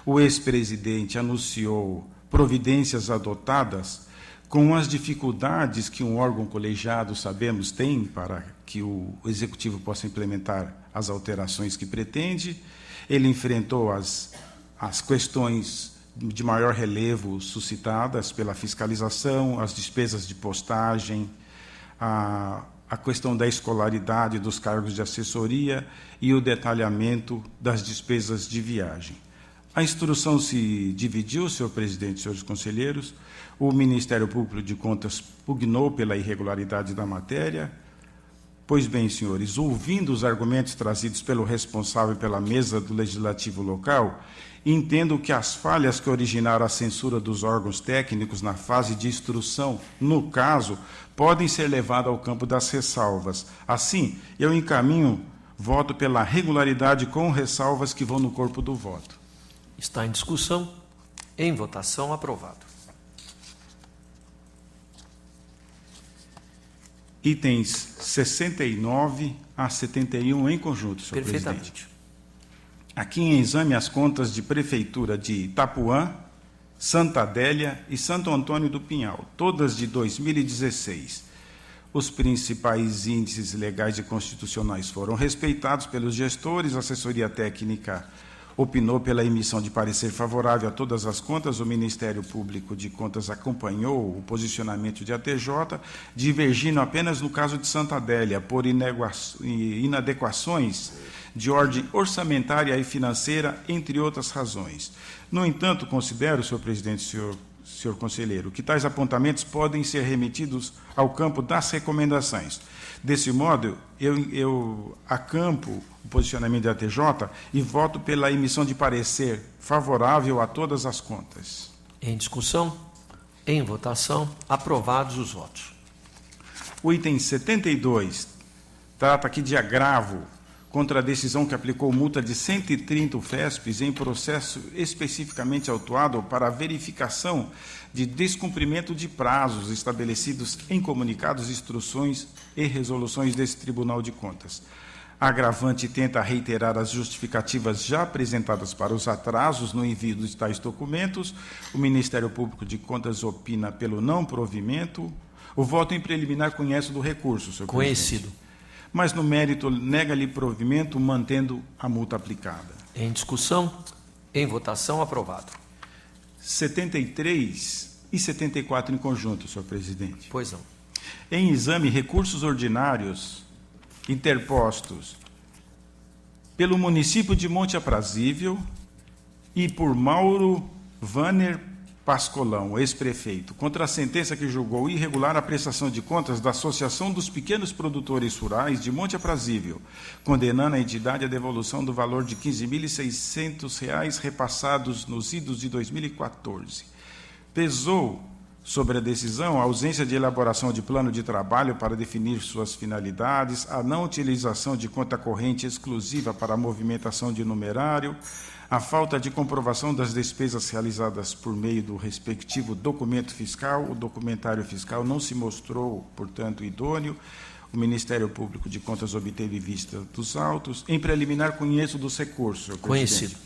O ex-presidente anunciou providências adotadas com as dificuldades que um órgão colegiado, sabemos, tem para que o Executivo possa implementar as alterações que pretende. Ele enfrentou as questões de maior relevo suscitadas pela fiscalização, as despesas de postagem, a questão da escolaridade dos cargos de assessoria e o detalhamento das despesas de viagem. A instrução se dividiu, senhor presidente, senhores conselheiros. O Ministério Público de Contas pugnou pela irregularidade da matéria. Pois bem, senhores, ouvindo os argumentos trazidos pelo responsável pela mesa do Legislativo local, entendo que as falhas que originaram a censura dos órgãos técnicos na fase de instrução, no caso, podem ser levadas ao campo das ressalvas. Assim, eu encaminho voto pela regularidade com ressalvas que vão no corpo do voto. Está em discussão. Em votação, aprovado. Itens 69 a 71 em conjunto, senhor Perfeitamente. presidente. Aqui em exame as contas de Prefeitura de Itapuã, Santa Adélia e Santo Antônio do Pinhal, todas de 2016. Os principais índices legais e constitucionais foram respeitados pelos gestores, a assessoria técnica opinou pela emissão de parecer favorável a todas as contas. O Ministério Público de Contas acompanhou o posicionamento de ATJ, divergindo apenas no caso de Santa Adélia, por inadequações de ordem orçamentária e financeira, entre outras razões. No entanto, considero, senhor presidente, senhor conselheiro, que tais apontamentos podem ser remetidos ao campo das recomendações. Desse modo, eu acampo o posicionamento da TJ e voto pela emissão de parecer favorável a todas as contas. Em discussão, em votação, aprovados os votos. O item 72 trata aqui de agravo contra a decisão que aplicou multa de 130 UFESPs em processo especificamente autuado para a verificação de descumprimento de prazos estabelecidos em comunicados, instruções e resoluções desse Tribunal de Contas. A agravante tenta reiterar as justificativas já apresentadas para os atrasos no envio de tais documentos. O Ministério Público de Contas opina pelo não provimento. O voto em preliminar conhece do recurso, senhor Conhecido. presidente. Mas no mérito nega-lhe provimento, mantendo a multa aplicada. Em discussão, em votação, aprovado. 73 e 74 em conjunto, senhor presidente. Pois não. Em exame, recursos ordinários interpostos pelo município de Monte Aprazível e por Mauro Vanner Pascolão, ex-prefeito, contra a sentença que julgou irregular a prestação de contas da Associação dos Pequenos Produtores Rurais de Monte Aprazível, condenando a entidade à devolução do valor de R$ 15.600 repassados nos idos de 2014. Pesou sobre a decisão a ausência de elaboração de plano de trabalho para definir suas finalidades, a não utilização de conta corrente exclusiva para a movimentação de numerário, a falta de comprovação das despesas realizadas por meio do respectivo documento fiscal. O documentário fiscal não se mostrou, portanto, idôneo. O Ministério Público de Contas obteve vista dos autos. Em preliminar, conheço dos recursos, senhor presidente. Conhecido.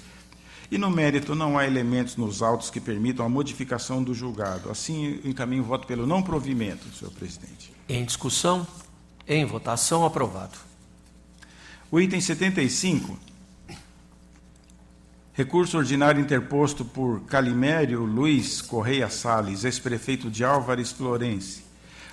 E no mérito, não há elementos nos autos que permitam a modificação do julgado. Assim, encaminho o voto pelo não provimento, senhor presidente. Em discussão, em votação, aprovado. O item 75, recurso ordinário interposto por Calimério Luiz Correia Salles, ex-prefeito de Álvares Florence,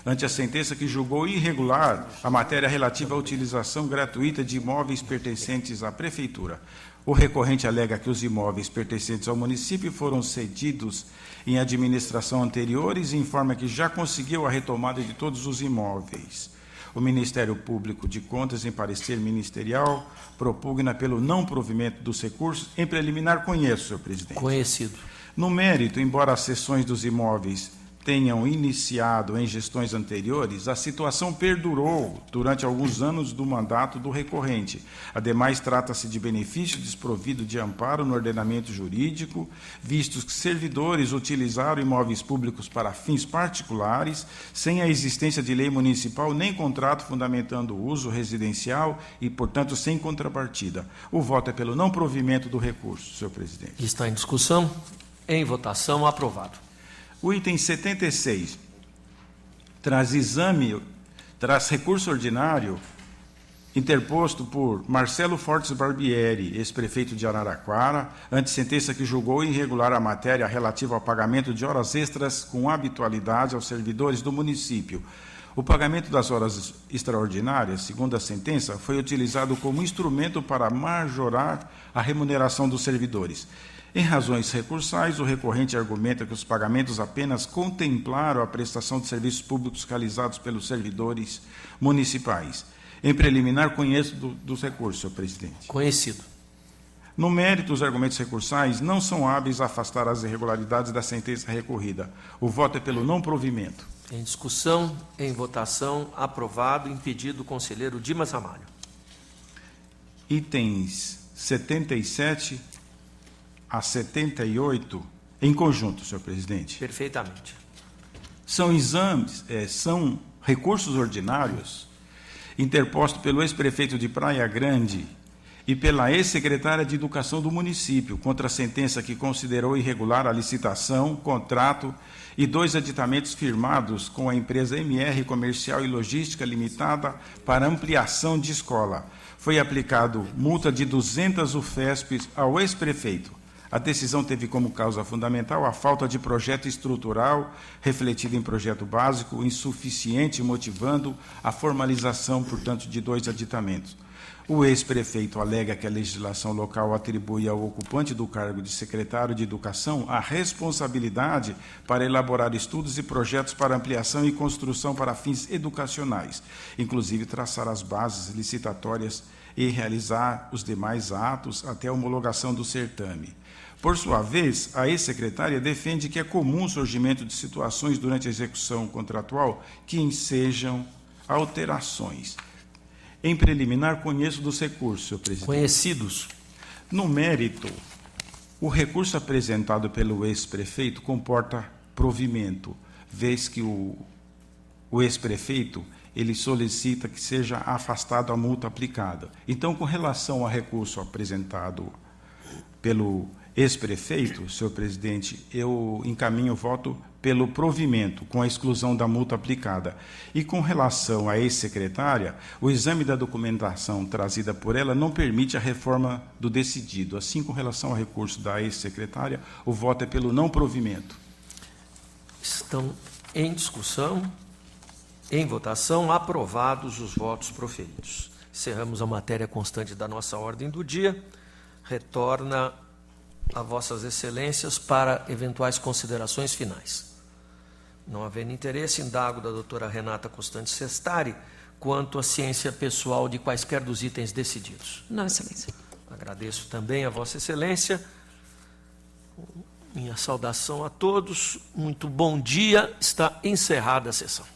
ante a sentença que julgou irregular a matéria relativa à utilização gratuita de imóveis pertencentes à Prefeitura. O recorrente alega que os imóveis pertencentes ao município foram cedidos em administração anteriores e informa que já conseguiu a retomada de todos os imóveis. O Ministério Público de Contas, em parecer ministerial, propugna pelo não provimento dos recursos. Em preliminar, conheço, senhor presidente. Conhecido. No mérito, embora as cessões dos imóveis tenham iniciado em gestões anteriores, a situação perdurou durante alguns anos do mandato do recorrente. Ademais, trata-se de benefício desprovido de amparo no ordenamento jurídico, vistos que servidores utilizaram imóveis públicos para fins particulares, sem a existência de lei municipal nem contrato fundamentando o uso residencial e, portanto, sem contrapartida. O voto é pelo não provimento do recurso, senhor presidente. Está em discussão. Em votação, aprovado. O item 76 traz recurso ordinário interposto por Marcelo Fortes Barbieri, ex-prefeito de Araraquara, ante sentença que julgou irregular a matéria relativa ao pagamento de horas extras com habitualidade aos servidores do município. O pagamento das horas extraordinárias, segundo a sentença, foi utilizado como instrumento para majorar a remuneração dos servidores. Em razões recursais, o recorrente argumenta que os pagamentos apenas contemplaram a prestação de serviços públicos realizados pelos servidores municipais. Em preliminar, conheço dos recursos, senhor presidente. Conhecido. No mérito, os argumentos recursais não são hábeis a afastar as irregularidades da sentença recorrida. O voto é pelo não provimento. Em discussão, em votação, aprovado, impedido o conselheiro Dimas Ramalho. Itens 77 a 78, em conjunto, senhor presidente. Perfeitamente. São recursos ordinários interpostos pelo ex-prefeito de Praia Grande e pela ex-secretária de Educação do município, contra a sentença que considerou irregular a licitação, contrato e 2 aditamentos firmados com a empresa MR Comercial e Logística Limitada para ampliação de escola. Foi aplicado multa de 200 UFESPs ao ex-prefeito. A decisão teve como causa fundamental a falta de projeto estrutural, refletido em projeto básico, insuficiente, motivando a formalização, portanto, de 2 aditamentos. O ex-prefeito alega que a legislação local atribui ao ocupante do cargo de secretário de Educação a responsabilidade para elaborar estudos e projetos para ampliação e construção para fins educacionais, inclusive traçar as bases licitatórias e realizar os demais atos até a homologação do certame. Por sua vez, a ex-secretária defende que é comum o surgimento de situações durante a execução contratual que ensejam alterações. Em preliminar, conheço dos recursos, senhor presidente. Conhecidos. No mérito, o recurso apresentado pelo ex-prefeito comporta provimento, vez que o ex-prefeito ele solicita que seja afastado a multa aplicada. Então, com relação ao recurso apresentado pelo ex-prefeito, senhor presidente, eu encaminho o voto pelo provimento, com a exclusão da multa aplicada. E com relação à ex-secretária, o exame da documentação trazida por ela não permite a reforma do decidido. Assim, com relação ao recurso da ex-secretária, o voto é pelo não provimento. Estão em discussão, em votação, aprovados os votos proferidos. Encerramos a matéria constante da nossa ordem do dia. Retorna a vossas excelências para eventuais considerações finais. Não havendo interesse, indago da doutora Renata Constante Sestari quanto à ciência pessoal de quaisquer dos itens decididos. Não, excelência. Agradeço também a vossa excelência. Minha saudação a todos. Muito bom dia. Está encerrada a sessão.